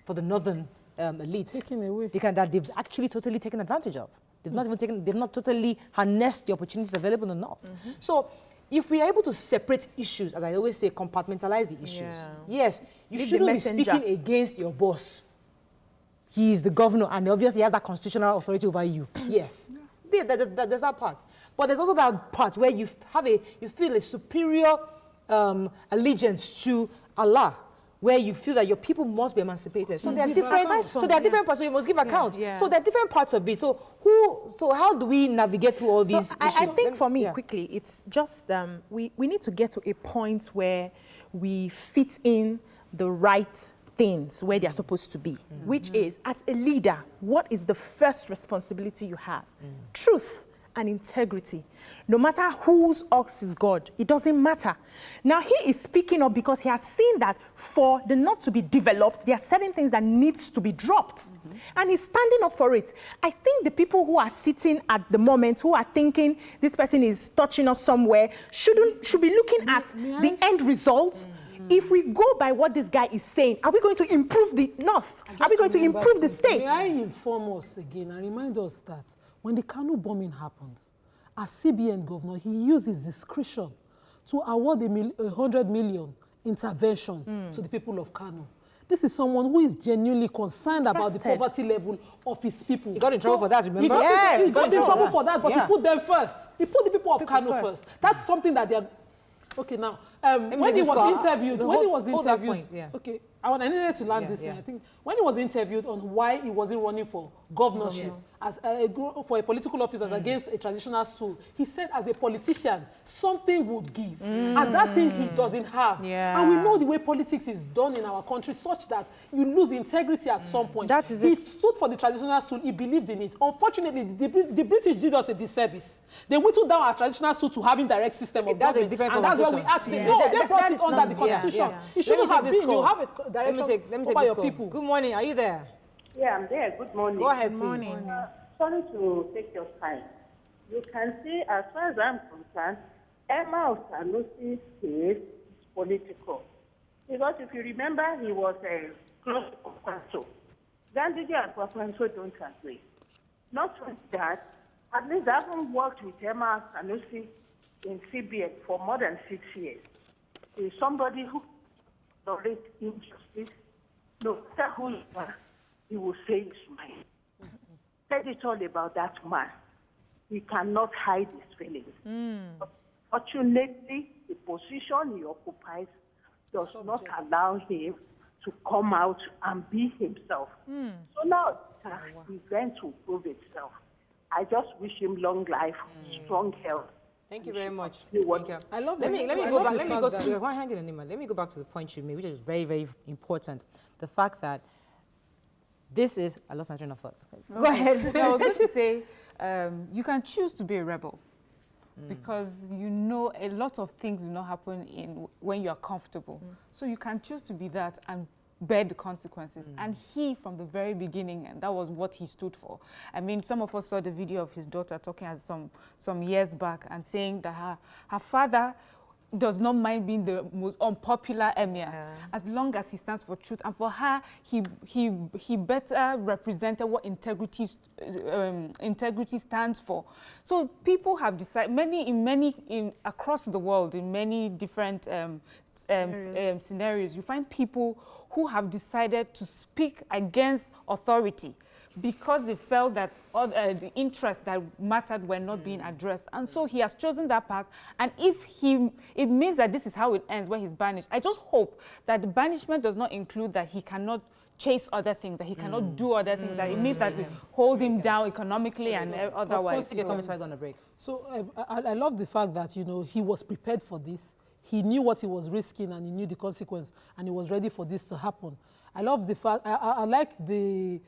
for the northern elite that they've actually totally taken advantage of. They've not totally harnessed the opportunities available in the north. So if we are able to separate issues, as I always say, compartmentalize the issues. Yes, you shouldn't be speaking against your boss. He is the governor, and obviously he has that constitutional authority over you. Yes. There's that part. But there's also that part where you feel a superior allegiance to Allah, where you feel that your people must be emancipated. So there are different. So there are different parts. So you must give account. So there are different parts of it. So how do we navigate through all these issues? I think for me, quickly, it's just we need to get to a point where we fit in the right things where they're supposed to be, which is, as a leader, what is the first responsibility you have? Truth and integrity. No matter whose ox is God, it doesn't matter. Now, he is speaking up because he has seen that for the not to be developed, there are certain things that needs to be dropped. And he's standing up for it. I think the people who are sitting at the moment, who are thinking this person is touching us somewhere, should be looking at the end result. If we go by what this guy is saying, are we going to improve the North? Are we going to improve the state? May I inform us again and remind us that when the Kano bombing happened, as CBN governor, he used his discretion to award 100 million intervention to the people of Kano. This is someone who is genuinely concerned about the poverty level of his people. He got in trouble for that, remember? He got in trouble for that, but he put them first. He put the people of Kano first. That's something that they are... Okay, now, when he was interviewed, okay, I needed to learn this thing. I think when he was interviewed on why he wasn't running for governorship as for a political office as against a traditional stool, he said as a politician, something would give. And that thing he doesn't have. And we know the way politics is done in our country such that you lose integrity at some point. That is he stood for the traditional stool. He believed in it. Unfortunately, the British did us a disservice. They whittled down our traditional stool to having direct system of government. And that's where we asked them. No, they brought it under the constitution. You shouldn't have this. You have a direction over your people. Good morning. Are you there? Yeah, I'm there. Good morning. Go ahead, please. Sorry to take your time. You can see, as far as I'm concerned, Emir of Kano's case is political. Because if you remember, he was a close to Kwanso. Gandhi and Kwanso don't agree. Not only that, at least I haven't worked with Emir of Kano in CBN for more than 6 years. He's somebody who tolerates injustice. No matter who you are, he will say it's mine. Said it all about that man. He cannot hide his feelings. Fortunately, the position he occupies does not allow him to come out and be himself. So now the event will prove itself. I just wish him long life, strong health. Thank you very much. I love Let me go back. Let me go back to the point you made, which is very, very important. The fact that this is... I lost my train of thought. Go ahead. I was going to say, you can choose to be a rebel because you know a lot of things do not happen when you are comfortable. So you can choose to be that and bear the consequences. And he, from the very beginning, and that was what he stood for. I mean, some of us saw the video of his daughter talking at some years back and saying that her father does not mind being the most unpopular emir as long as he stands for truth. And for her, he better represented what integrity stands for. So people have decided, across the world, in many different scenarios, you find people who have decided to speak against authority because they felt that the interests that mattered were not being addressed. And so he has chosen that path. And if it means that this is how it ends, where he's banished, I just hope that the banishment does not include that he cannot chase other things, that he cannot do other things, that it means that we hold him down economically and otherwise. So I love the fact that, he was prepared for this. He knew what he was risking and he knew the consequence and he was ready for this to happen. I love the fact, I like the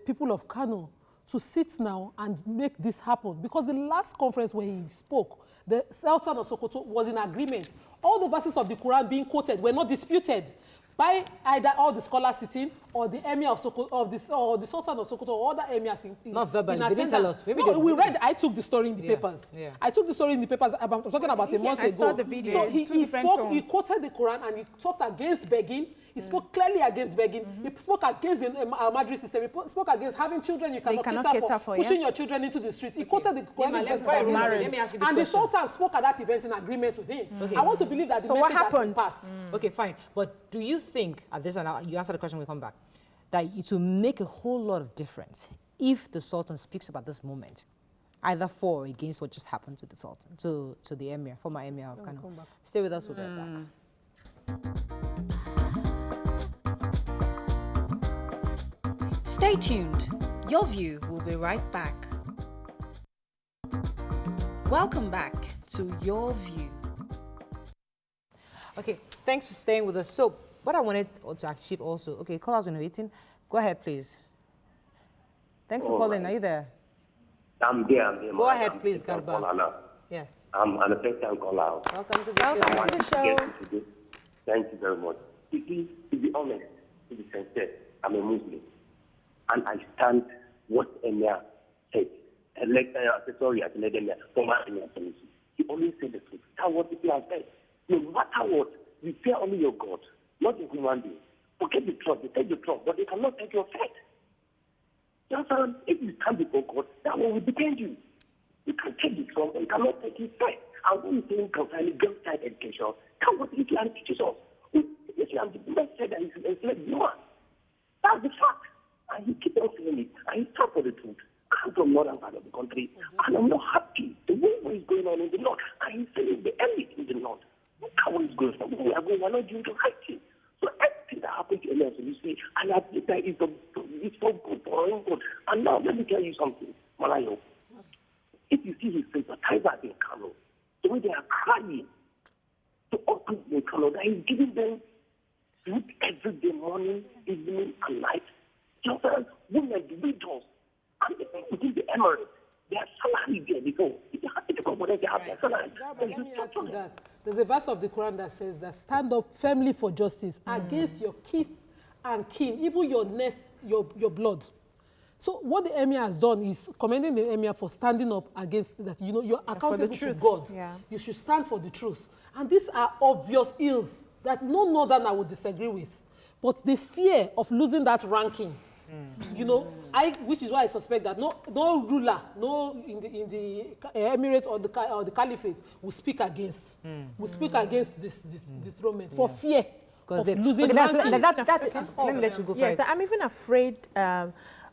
people of Kano to sit now and make this happen, because the last conference where he spoke, the Sultan of Sokoto was in agreement. All the verses of the Quran being quoted were not disputed by either all the scholars sitting or the Emir of Sokoto, or the Sultan of Sokoto, or other emirs not verbally, they didn't tell us. We read, I took the story in the papers. I took the story in the papers, I'm talking about a month ago. I saw the video. So he spoke, he quoted the Quran and he talked against begging. He spoke clearly against begging. He spoke against the Madrid system. He spoke against having children you cannot cater for, pushing your children into the streets. He quoted the Quran against and the Sultan spoke at that event in agreement with him. I want to believe that the message has been passed. Okay, fine. But do you think, at this one, you answer the question, we come back, that it will make a whole lot of difference if the Sultan speaks about this moment, either for or against what just happened to the Sultan, to the Emir, former Emir of Kano? Stay with us, we'll be right back. Stay tuned. Your View will be right back. Welcome back to Your View. Okay, thanks for staying with us. So, what I wanted to achieve also, okay, callers been waiting. Go ahead, please. Thanks for calling. Are you there? I'm there. Go ahead, please, Garba. Yes. I'm an first-time caller. Welcome to the show. Thank you very much. To be honest, to be sincere, I'm a Muslim. And I stand what Emir said. Former Emir Sanusi. He always said the truth. That's what people have said. No matter what, you fear only your God, not a human being. Forget the trust, they take the trust, but they cannot take your faith. Just if you stand before God, that one will defend you. You can take it from, you cannot take it back. And when you think concerning girl child education, come what Islam teaches us. Islam, the best said that it's enslaved no one. That's the fact. And you keep on saying it, and you stand for the truth. I'm from northern part of the country, and I'm not happy. The way what is going on in the north, and he's saying the elite in the north. Look how what is going on. We are going, we're not doing the right thing. So everything that happened to Elias, you see, and I think that is for good, for our own good. And now, let me tell you something, Malayo. If you see his sympathizers in Kano, the way they are crying to open in Kano, that he's giving them food every day, morning, evening, and night. Children, women, widows, and even within the Emirates, they are salary there before. If you have to come for them, they have their salary. Let me add to that. There's a verse of the Quran that says that stand up firmly for justice against your kith and kin, even your next, your blood. So what the Emir has done is commending the Emir for standing up against that. You know, you're accountable to God. Yeah. You should stand for the truth. And these are obvious ills that no northerner would disagree with. But the fear of losing that ranking, you know, which is why I suspect that no ruler, in the Emirates or the Caliphate will speak against this dethronement for fear of losing ranking. Let me let you go first. Yes, I'm even afraid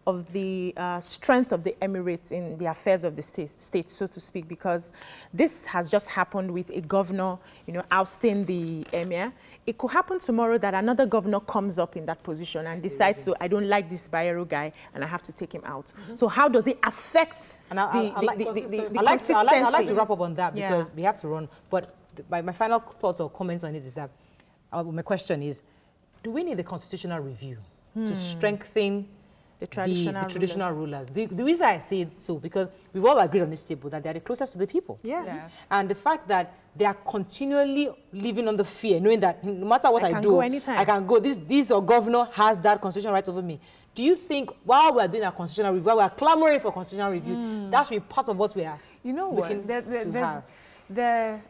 of the strength of the Emirates in the affairs of the state, so to speak, because this has just happened with a governor, you know, ousting the emir. It could happen tomorrow that another governor comes up in that position and decides, so I don't like this Bayero guy and I have to take him out. So how does it affect the consistency? I'd like to wrap up on that because we have to run. But my final thoughts or comments on it is that my question is, do we need a constitutional review to strengthen the traditional rulers? The reason I say it so, because we've all agreed on this table that they're the closest to the people. Yes. And the fact that they are continually living under fear, knowing that no matter what I do, I can go. This governor has that constitutional right over me. Do you think while we're doing a constitutional review, while we're clamoring for constitutional review, that should be part of what we are looking to have?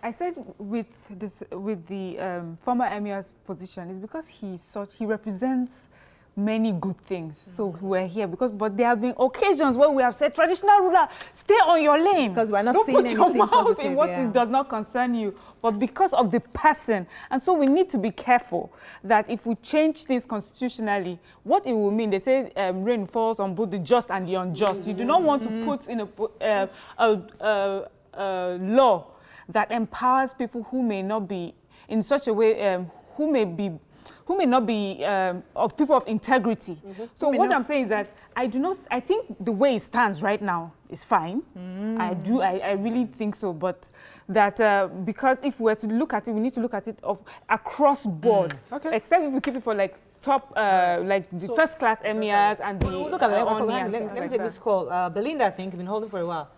I said with the former emir's position is because he represents many good things. So we're here but there have been occasions where we have said, traditional ruler, stay on your lane. Because we're not Don't seeing anything put your mouth positive, in what it does not concern you. But because of the person. And so we need to be careful that if we change things constitutionally, what it will mean, they say rain falls on both the just and the unjust. You do not want to put in a law that empowers people who may not be in such a way, who may not be of people of integrity. So what I'm saying is that I think the way it stands right now is fine. I really think so, but that because if we were to look at it, we need to look at it across board. Except if we keep it for like top, like the first class emirs and the look at let me take this call. Belinda, I think, you've been holding for a while.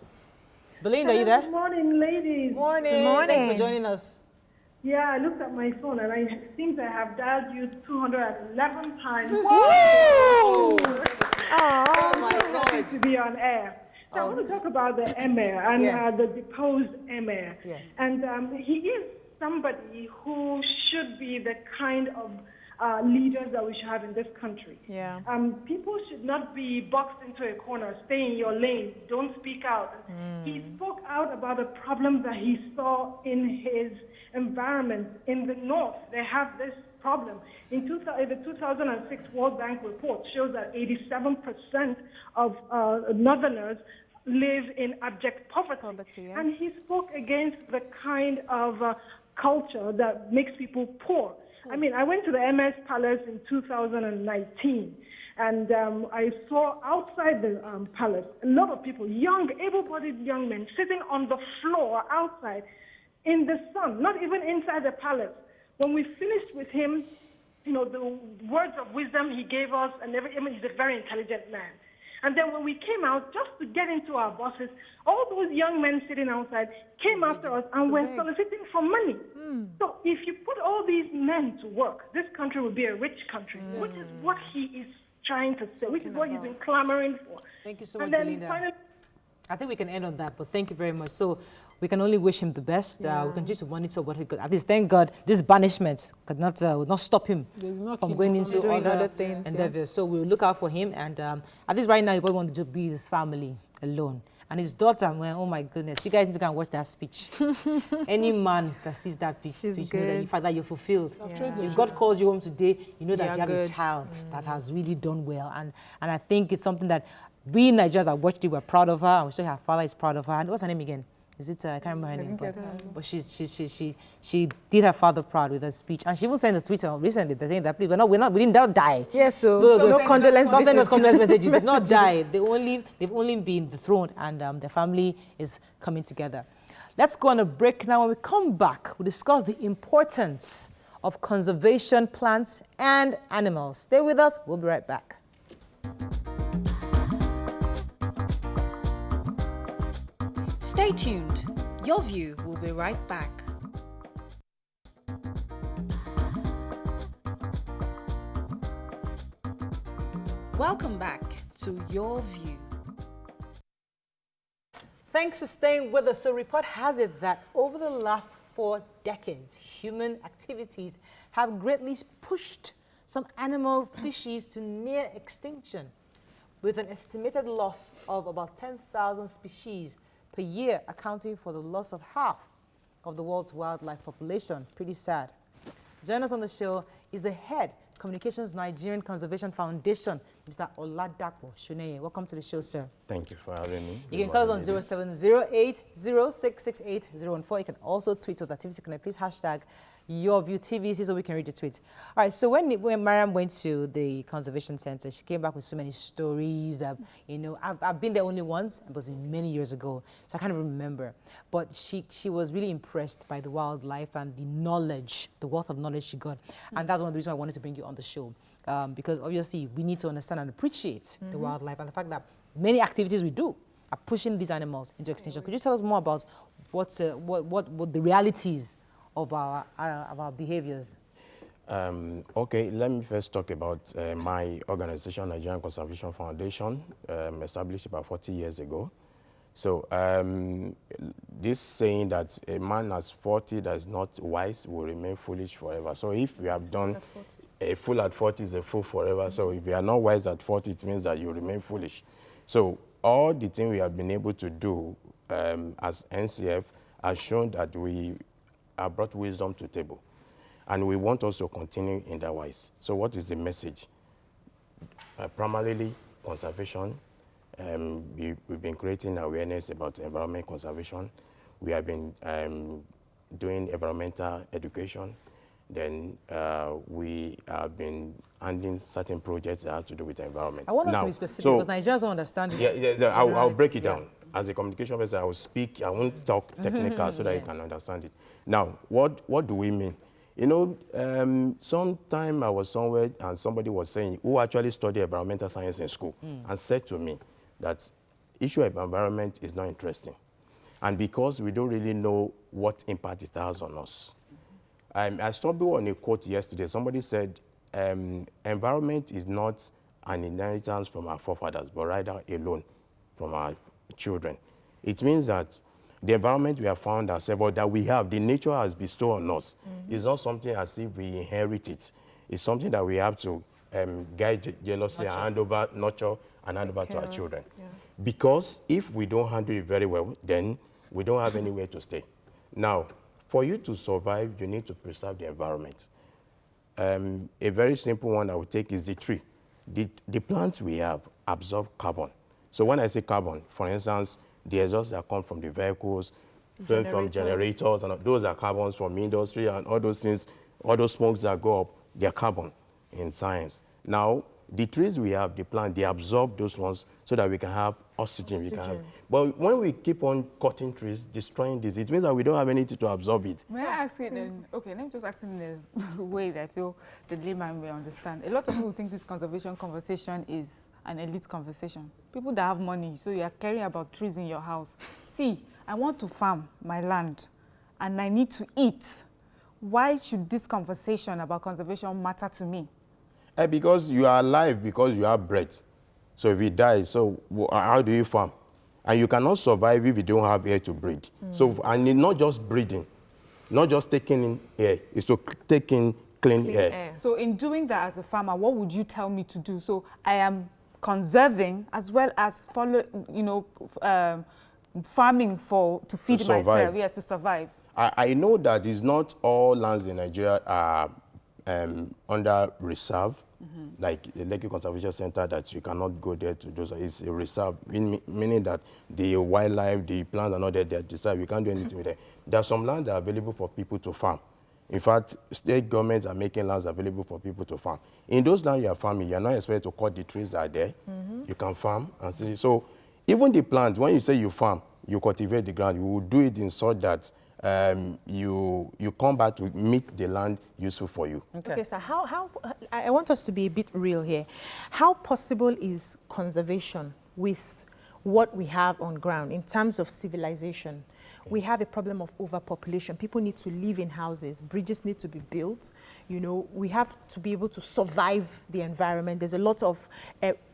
Belinda, are you there? Good morning, ladies. Morning. Good morning. Thanks for joining us. Yeah, I looked at my phone and it seems I have dialed you 211 times. Whoa! Oh my God. To be on air. So I want to talk about the emir and the deposed emir. Yes. And he is somebody who should be the kind of leaders that we should have in this country. Yeah. People should not be boxed into a corner, stay in your lane, don't speak out. He spoke out about the problems that he saw in his environment. In the north, they have this problem. In the 2006 World Bank report shows that 87% of northerners live in abject poverty. And he spoke against the kind of culture that makes people poor. I mean, I went to the MS Palace in 2019, and I saw outside the palace a lot of people, young, able-bodied young men, sitting on the floor outside in the sun, not even inside the palace. When we finished with him, you know, the words of wisdom he gave us, and he's a very intelligent man. And then when we came out, just to get into our buses, all those young men sitting outside came after us and were soliciting for money. So if you put all these men to work, this country will be a rich country, which is what he is trying to say, which is what he's been clamoring for. Thank you so much, Belinda. I think we can end on that, but thank you very much. So we can only wish him the best. We continue to monitor what he could. At least, thank God, this banishment could not will not stop him from going into other things, endeavors. So we'll look out for him. And at least right now, he probably want to be his family alone. And his daughter went, oh my goodness, you guys need to go and watch that speech. Any man that sees that speech knows that you find that you're fulfilled. If God calls you home today, you know that you have a child that has really done well. And I think it's something that we Nigerians that watched it, we're proud of her, and we saw her father is proud of her. And what's her name again? Is it, I can't remember her name, but she did her father proud with her speech. And she even sent a tweet recently, they're saying that, please, we didn't die. Yes, so no condolence messages. Send us condolence messages. They did not die. They've only been dethroned, and their family is coming together. Let's go on a break now. When we come back, we'll discuss the importance of conservation plants and animals. Stay with us. We'll be right back. Stay tuned. Your View will be right back. Welcome back to Your View. Thanks for staying with us. So, report has it that over the last 4 decades, human activities have greatly pushed some animal species to near extinction, with an estimated loss of about 10,000 species per year, accounting for the loss of half of the world's wildlife population. Pretty sad. Joining us on the show is the head Communications Nigerian Conservation Foundation, Mr. Oladapo Soneye. Welcome to the show, sir. Thank you for having me. You can call us on 0708-0668-014. You can also tweet us at TVC Connect. Please hashtag YourViewTVC so we can read the tweets. All right, so when Mariam went to the Conservation Center, she came back with so many stories. You know, I've been there only once, it was many years ago, so I can't remember. But she was really impressed by the wildlife and the knowledge, the wealth of knowledge she got. And that's one of the reasons I wanted to bring you on the show. Because obviously we need to understand and appreciate the wildlife and the fact that many activities we do are pushing these animals into extinction. Could you tell us more about what the realities of our behaviors? Okay, let me first talk about my organization, Nigerian Conservation Foundation, established about 40 years ago. So this saying that a man at 40 that is not wise will remain foolish forever. So if we have done a fool at 40 is a fool forever. So if you are not wise at 40, it means that you remain foolish. So all the things we have been able to do as NCF has shown that we have brought wisdom to the table. And we want us to continue in that wise. So what is the message? Primarily conservation. We've been creating awareness about environment conservation. We have been doing environmental education. Then we have been handling certain projects that have to do with the environment. I want us to be specific because Nigerians don't understand this. I'll break it down. As a communication person, I will speak, I won't talk technical so that you can understand it. Now, what do we mean? You know, sometime I was somewhere and somebody was saying, who actually studied environmental science in school, and said to me that issue of environment is not interesting. And because we don't really know what impact it has on us. I stumbled on a quote yesterday. Somebody said, environment is not an inheritance from our forefathers, but rather a loan from our children. It means that the environment we have found ourselves, or that we have, the nature has bestowed on us, is not something as if we inherit it. It's something that we have to guide jealously and hand over, nurture and hand over to our children. Yeah. Because if we don't handle it very well, then we don't have anywhere to stay. Now, for you to survive, you need to preserve the environment. A very simple one I would take is the tree. The plants we have absorb carbon. So when I say carbon, for instance, the exhaust that come from the vehicles, from generators, and those are carbons from industry and all those things, all those smokes that go up, they're carbon in science. Now, the trees we have, the plant, they absorb those ones so that we can have oxygen. We can have, but when we keep on cutting trees, destroying this, it means that we don't have anything to absorb it. May I ask it in, okay, let me just ask it in a way that I feel the layman may understand. A lot of people think this conservation conversation is an elite conversation. People that have money, so you are caring about trees in your house. See, I want to farm my land and I need to eat. Why should this conversation about conservation matter to me? Because you are alive, because you have breath. So if you die, so how do you farm? And you cannot survive if you don't have air to breathe. So, and it's not just breathing, not just taking in air, it's to take in clean air. So in doing that as a farmer, what would you tell me to do? So I am conserving as well as farming to feed myself, yes, to survive. I know that it's not all lands in Nigeria are under reserve, like the Lekki Conservation Center, that you cannot go there to do so. It's a reserve, meaning that the wildlife, the plants are not there, they're reserved. You can't do anything with them. There are some lands that are available for people to farm. In fact, state governments are making lands available for people to farm. In those lands you are farming, you're not expected to cut the trees that are there. You can farm and see. So even the plants, when you say you farm, you cultivate the ground, you will do it in such that you come back to meet the land useful for you. Okay, so how I want us to be a bit real here. How possible is conservation with what we have on ground in terms of civilization? We have a problem of overpopulation. People need to live in houses. Bridges need to be built. You know, we have to be able to survive the environment. There's a lot of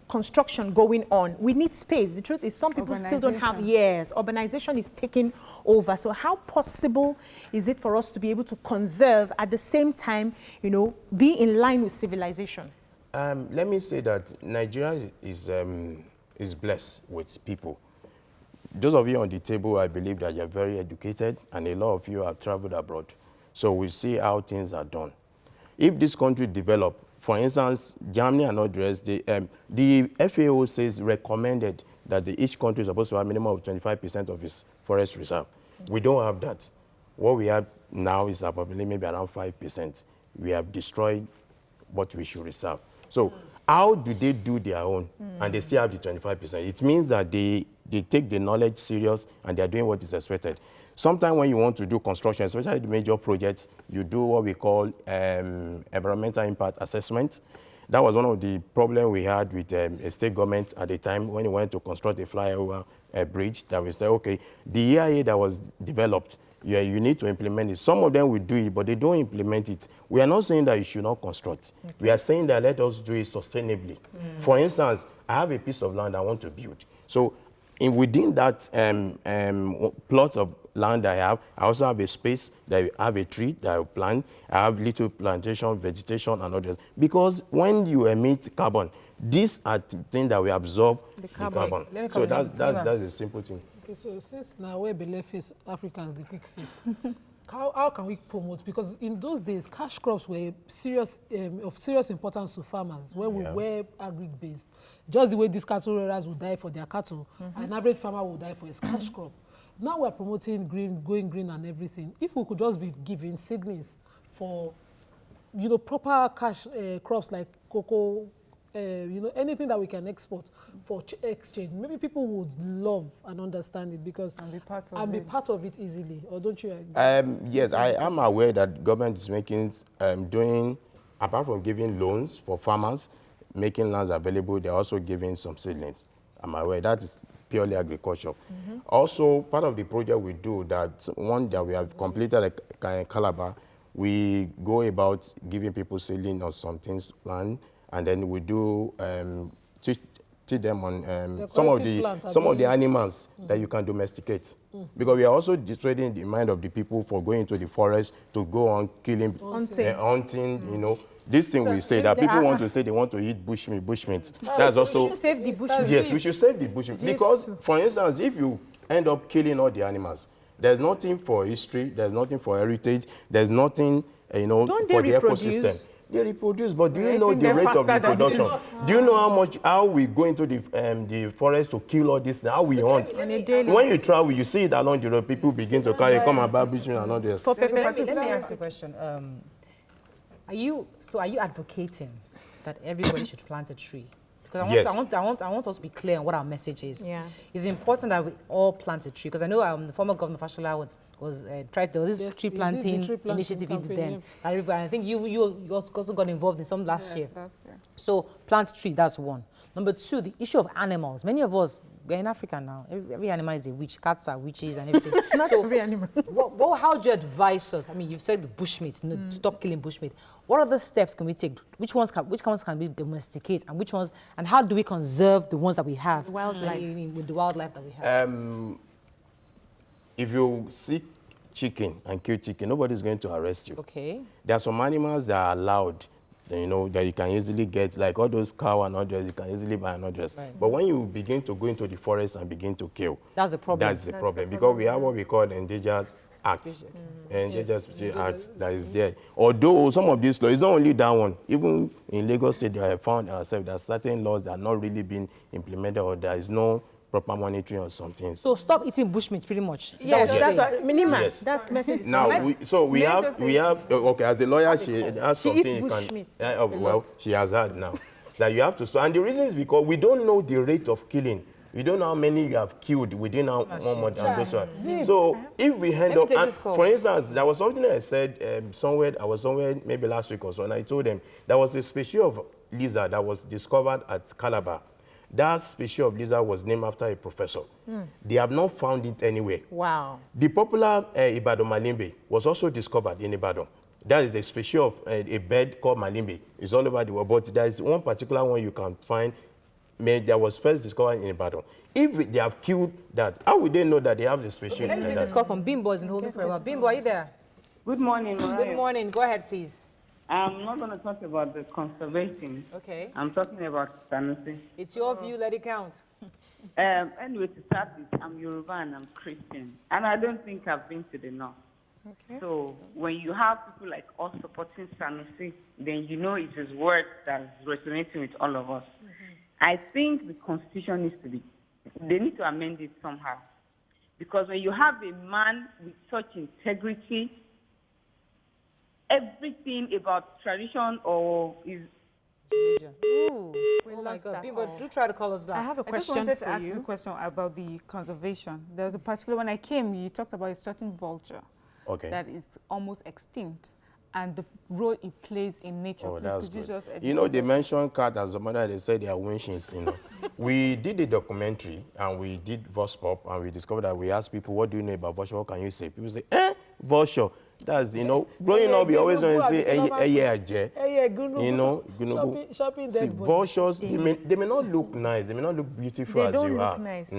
construction going on. We need space. The truth is some people still don't have years. Urbanization is taking over. So how possible is it for us to be able to conserve at the same time, you know, be in line with civilization? Let me say that Nigeria is blessed with people. Those of you on the table, I believe that you're very educated, and a lot of you have traveled abroad. So we see how things are done. If this country develop, for instance, Germany and others, the FAO says recommended that each country is supposed to have a minimum of 25% of its forest reserve. We don't have that. What we have now is probably maybe around 5%. We have destroyed what we should reserve. So how do they do their own and they still have the 25%? It means that they take the knowledge serious and they are doing what is expected. Sometimes when you want to do construction, especially the major projects, you do what we call environmental impact assessment. That was one of the problems we had with a state government at the time when we went to construct a flyover bridge, that we said, okay, the EIA that was developed, you need to implement it. Some of them will do it, but they don't implement it. We are not saying that you should not construct. Okay. We are saying that let us do it sustainably. For instance, I have a piece of land I want to build. So within that plot of land I have, I also have a space that I have a tree that I plant. I have little plantation, vegetation, and others. Because when you emit carbon, these are things that we absorb the carbon. So that's a simple thing. Okay, so since now we're below face Africans, the quick face, how can we promote? Because in those days, cash crops were serious of serious importance to farmers when we were agri-based. Just the way these cattle rearers would die for their cattle, an average farmer would die for his cash crop. Now we're promoting green, going green and everything. If we could just be giving seedlings for, you know, proper cash crops like cocoa, you know, anything that we can export for exchange, maybe people would love and understand it because and be part of it easily. Or don't you agree? Yes, I am aware that government is making, doing, apart from giving loans for farmers, making lands available, they're also giving some seedlings. I'm aware that is purely agriculture. Also, part of the project we do, that one that we have completed like Calabar, we go about giving people seedling or some things to plant, and then we do teach them on some of the animals that you can domesticate. Because we are also dissuading the mind of the people for going into the forest to go on killing, hunting, you know. This thing we say that people want to say they want to eat bushmeat. That's also... We should save the bushmeat. Yes, we should save the bushmeat. Because, for instance, if you end up killing all the animals, there's nothing for history, there's nothing for heritage, there's nothing, you know, for the ecosystem. They reproduce, but do you know the rate of reproduction? Do you know how we go into the forest to kill all this, how we hunt? When you travel, you see it along the road, people begin to carry, come and buy bushmeat and all this. Let me ask you a question. Are you advocating that everybody should plant a tree? Because I want us to be clear on what our message is. Yeah. It's important that we all plant a tree. Because I know the former governor Fashola was tried. There was this tree planting initiative then. I think you also got involved in some last year. So plant tree, that's one. Number two, the issue of animals. Many of us we're in Africa now. Every animal is a witch. Cats are witches and everything. Not every animal. How do you advise us? I mean, you've said the bushmeat, stop killing bushmeat. What other steps can we take? Which ones can we domesticate, and which ones, and how do we conserve the ones that we have? Wildlife. With the wildlife that we have. If you see chicken and kill chicken, nobody's going to arrest you. Okay. There are some animals that are allowed, you know, that you can easily get, like all those cow and others, you can easily buy and others. Right. But when you begin to go into the forest and begin to kill, that's the problem. That's the problem. Because we have what we call endangered acts. Endangered species acts that is there. Although some of these laws, it's not only that one. Even in Lagos State, I have found ourselves that certain laws that are not really being implemented, or there is no proper monitoring or something. So stop eating bushmeat, pretty much. Yes, that's what minimum. Yes. That's message. Now, we have. Okay, as a lawyer, she has something you can. Well, she has had now that you have to stop, and the reason is because we don't know the rate of killing. We don't know how many you have killed within 1 month and those ones. So if we end up, and for instance, there was something I said somewhere. I was somewhere maybe last week or so, and I told them there was a species of lizard that was discovered at Calabar. That species of lizard was named after a professor. They have not found it anywhere. Wow. The popular Ibadan malimbe was also discovered in Ibadan. That is a species of a bird called malimbe. It's all over the world, but there is one particular one you can find that was first discovered in Ibadan. If they have killed that, how would they know that they have the species? Let me take this call from Bimbo. Has been holding for a while. Bimbo, are you there? Good morning, Mariah. Good morning. Go ahead, please. I'm not going to talk about the conservation. Okay. I'm talking about Sanusi. It's your view, let it count. Anyway, to start with, I'm Yoruba and I'm Christian. And I don't think I've been to the north. Okay. So when you have people like us supporting Sanusi, then you know it's his word that's resonating with all of us. I think the constitution needs to be, they need to amend it somehow. Because when you have a man with such integrity, everything about tradition or is... Ooh, oh my God, Bimbo, do try to call us back. I have a question for you. I just wanted to ask you a question about the conservation. There was a particular, when I came, you talked about a certain vulture that is almost extinct, and the role it plays in nature. Oh, that's good. You know, they mentioned cat as a mother, they said they are winches, you know. We did a documentary, and we did Voice Pop, and we discovered that we asked people, what do you know about vulture? What can you say? People say, vulture. That's, you know, growing up, you always want to say, you know, see, vultures, they may not look nice, they may not look beautiful as you are. Nice.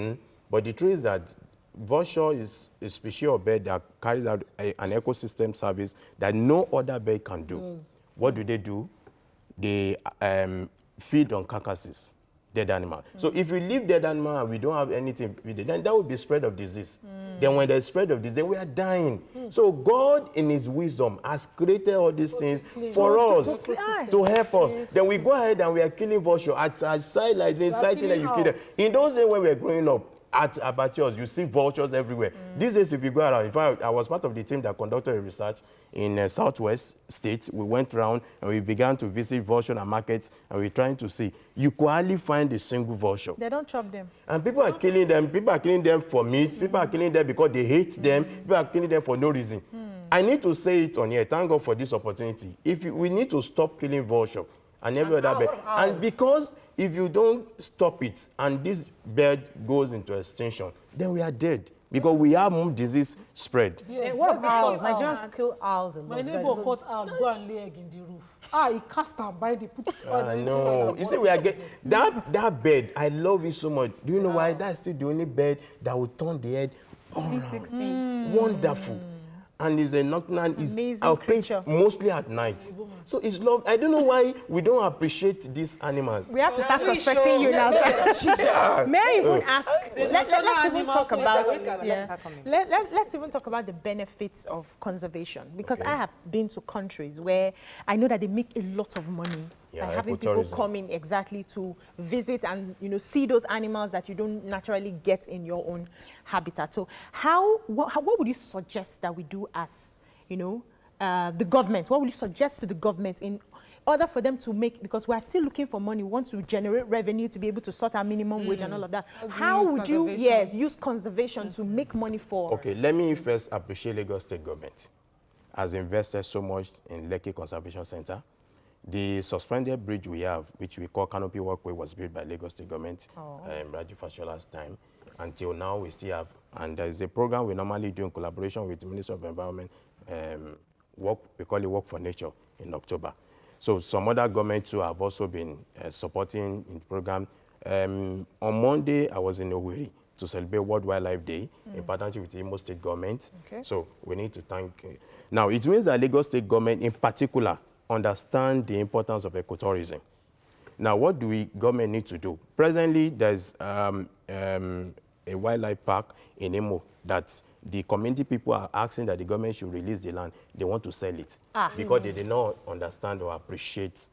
But the truth is that vulture is a species of bird that carries out an ecosystem service that no other bird can do. What do? They feed on carcasses, dead animal. So if we leave dead animal and we don't have anything with it, then that would be spread of disease. Then when there's spread of disease, then we are dying. So God, in his wisdom, has created all these things for us, to help us. Yes. Then we go ahead and we are killing vulture at side like this, sighting that you kill them. In those days when we were growing up, at abattoirs, you see vultures everywhere. These days, if you go around, in fact, I was part of the team that conducted a research in Southwest State. We went around and we began to visit vulture and markets, and we're trying to see. You could hardly find a single vulture. They don't chop them. And people are killing them. People are killing them for meat. People are killing them because they hate them. People are killing them for no reason. I need to say it on here. Thank God for this opportunity. We need to stop killing vulture and every other bird. And because if you don't stop it and this bird goes into extinction, then we are dead. Because we have more disease spread. Yes, what of owls? Nigerians kill owls a lot. My neighbor caught owl, go and lay egg in the roof. He cast her by the put it on. I know. You see, we are getting that bird. I love it so much. Do you know why? That's still the only bird that will turn the head around. Wonderful. And is a nocturnal, is operates mostly at night. So it's love. I don't know why we don't appreciate these animals. We have to start suspecting you now. May I even ask? Let's even talk about. Let's even talk about the benefits of conservation, because I have been to countries where I know that they make a lot of money by having people coming to visit and see those animals that you don't naturally get in your own habitat. So what would you suggest that we do as the government? What would you suggest to the government in order for them to make, because we are still looking for money, we want to generate revenue to be able to sort our minimum wage and all of that. How would you use conservation to make money for? Okay, let me first appreciate Lagos State government has invested so much in Lekki Conservation Center. The suspended bridge we have, which we call Canopy Walkway, was built by Lagos State Government, Raju Fashola's time. Until now, we still have, and there is a program we normally do in collaboration with the Ministry of Environment, we call it Work for Nature in October. So some other governments too have also been supporting in the program. On Monday, I was in Owerri to celebrate World Wildlife Day in partnership with the Imo State government. Okay. So we need to thank. Now, it means that Lagos State government in particular understand the importance of ecotourism. Now, what do we government need to do? Presently, there's a wildlife park in Imo that the community people are asking that the government should release the land. They want to sell it because they did not understand or appreciate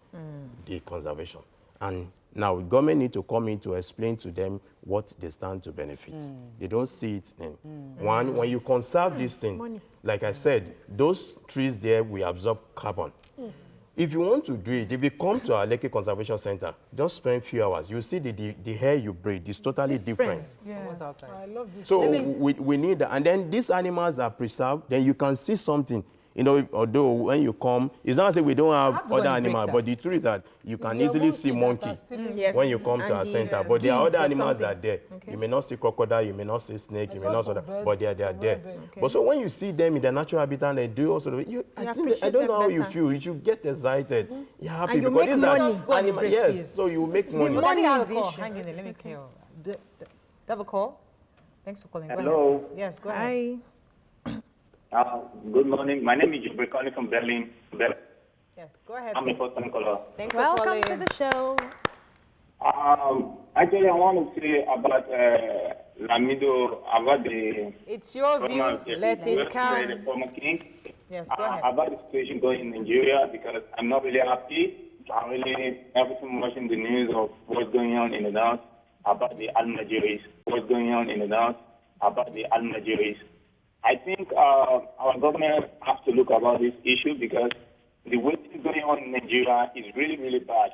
the conservation. And now government need to come in to explain to them what they stand to benefit. They don't see it then. One, when you conserve this thing, like I said, those trees there will absorb carbon. If you want to do it, if you come to our Lekki Conservation Center, just spend a few hours, you see the hair you breathe is totally different. Yes. I love this. So we need that. And then these animals are preserved, then you can see something. You know, although when you come, it's not say we don't have other animals, but the truth is that you can easily see monkey when you come to our center. But there are other animals that are there. You may not see crocodile, you may not see snake, you may not see that, but they are there. But so when you see them in their natural habitat, they do also. I don't know how you feel. You should get excited. You're happy and because it's that animal. Yes, so you make money. Money has a call. Hang in there. Let me call. Do you have a call? Thanks for calling. Hello. Go ahead, please. Yes, go ahead. Hi. Good morning. My name is Jibril calling from Berlin. Yes, go ahead. I'm a first-time caller. Thanks for calling. Welcome to the show. Actually, I want to say about Lamido, about the... It's your view. Let it count. The former king. Yes, go ahead. About the situation going in Nigeria, because I'm not really happy. I'm really everything watching the news of what's going on in the north, about the Al-Najiris. What's going on in the north, about the Al-Najiris. I think our government has to look about this issue because the way it's going on in Nigeria is really, really bad.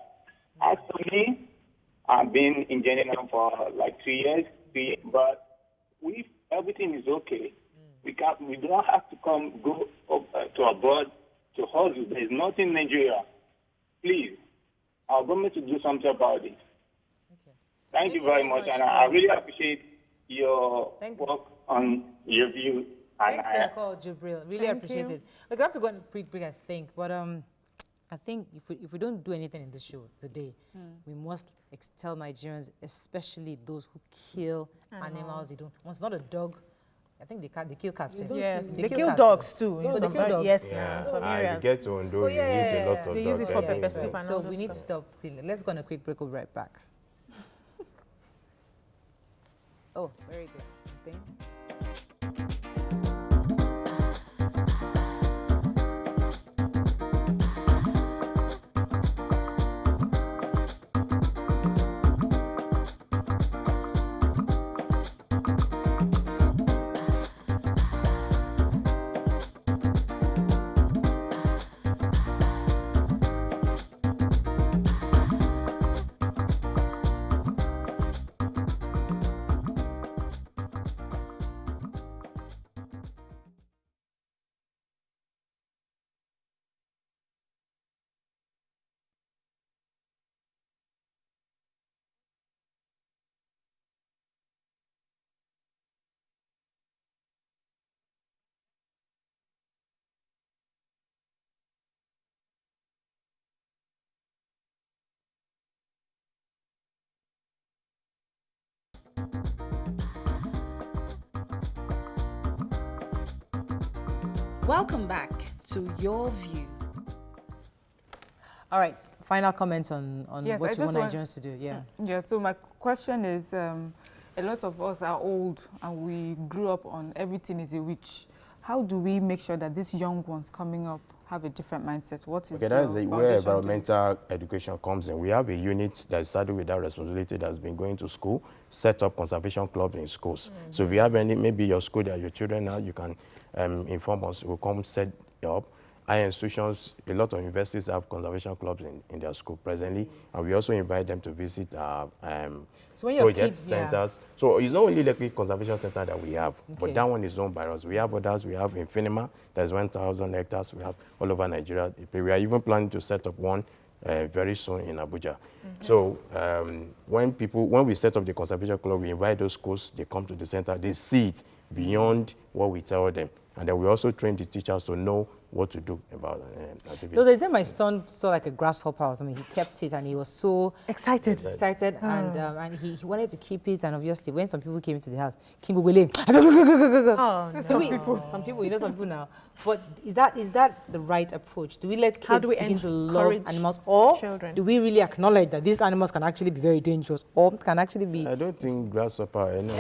As for me, I've been in general for like 3 years, but if everything is okay, we don't have to go up to abroad to hustle. There is nothing in Nigeria. Please, our government should do something about it. Okay. Thank you very much, and I really appreciate your work on your view. Thanks for your call, Jibril. Really appreciate it. Look, I have to go on a quick break, I think. But I think if we don't do anything in this show today, we must tell Nigerians, especially those who kill animals. They don't. Once not a dog, I think they kill cats. Yes, they kill kill cats. dogs too. Oh, they kill dogs. Yes, some areas. You get to Ondo, you eat a lot of they use it for pepper dogs. soup and So we need to stop killing. Let's go on a quick break. We'll be right back. Oh, very good. Staying. Welcome back to Your View. All right. Final comments on Yes, what you want Nigerians to do. Yeah. Yeah. So my question is, a lot of us are old and we grew up on everything is a witch. How do we make sure that these young ones coming up have a different mindset? What is okay, that's where environmental education comes in. We have a unit that is saddled with that responsibility that's been going to school, set up conservation clubs in schools. So if you have any, maybe your school that your children are, you can inform us. We'll come set up. Our institutions, a lot of universities have conservation clubs in their school presently, and we also invite them to visit our project centers. Yeah. So it's not only the conservation center that we have, but that one is owned by us. We have others. We have in Finima, there's 1,000 hectares. We have all over Nigeria. We are even planning to set up one very soon in Abuja. So when we set up the Conservation Club, we invite those schools, they come to the center, they see it beyond what we tell them. And then we also train the teachers to know what to do about activity. So the day my son saw like a grasshopper or something, he kept it and he was so excited, and he wanted to keep it. And obviously, when some people came into the house, King William, some people, you know, some people now. But is that the right approach? Do we let kids begin to love animals, or do we really acknowledge that these animals can actually be very dangerous, or can actually be? I don't think grasshopper. No,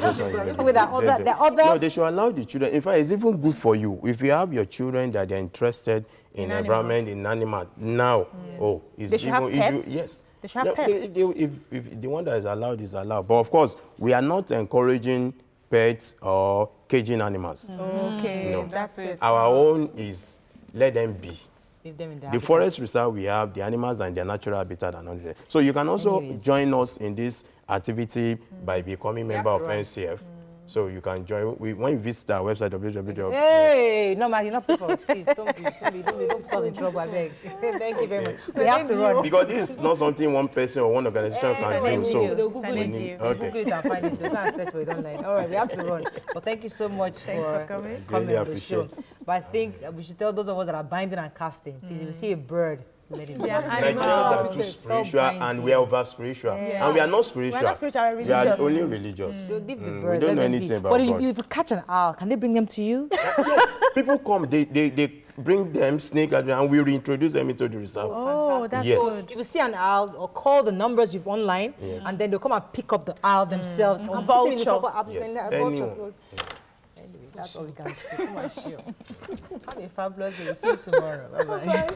they should allow the children. In fact, it's even good for you if you have your children that they're interested in environment, in animals. Now, it's they should even have pets? yes. They should have pets. If the one that is allowed is allowed, but of course, we are not encouraging pets or caging animals. Okay, no. That's it. Our own is let them be. Leave them in the forest reserve we have, the animals and their natural habitat are not there. So you can also join us in this activity by becoming member of NCF. So you can join. When you visit our website, www. Hey, no, man, you're not people. Please don't cause in trouble. I beg. Thank you very much. We have to run because this is not something one person or one organization can do. So they'll Google it. Google it and find it. They can't search for it online. All right, we have to run. But thank you so much for coming on the show. But I think we should tell those of us that are binding and casting. Please, if you see a bird, let it go. Nigerians are too spiritual and we are over spiritual. And we are not spiritual. We're not spiritual, we're religious. We are only religious. So leave the birds. We don't know anything about God. But if you catch an owl, can they bring them to you? Yes. People come, they bring them, snake, and we reintroduce them into the reserve. Oh, that's good. If you see an owl, or call the numbers you've online, and then they'll come and pick up the owl themselves. A vulture. Anyway, that's all we can say. Have a fabulous day. We'll see you tomorrow. Bye-bye.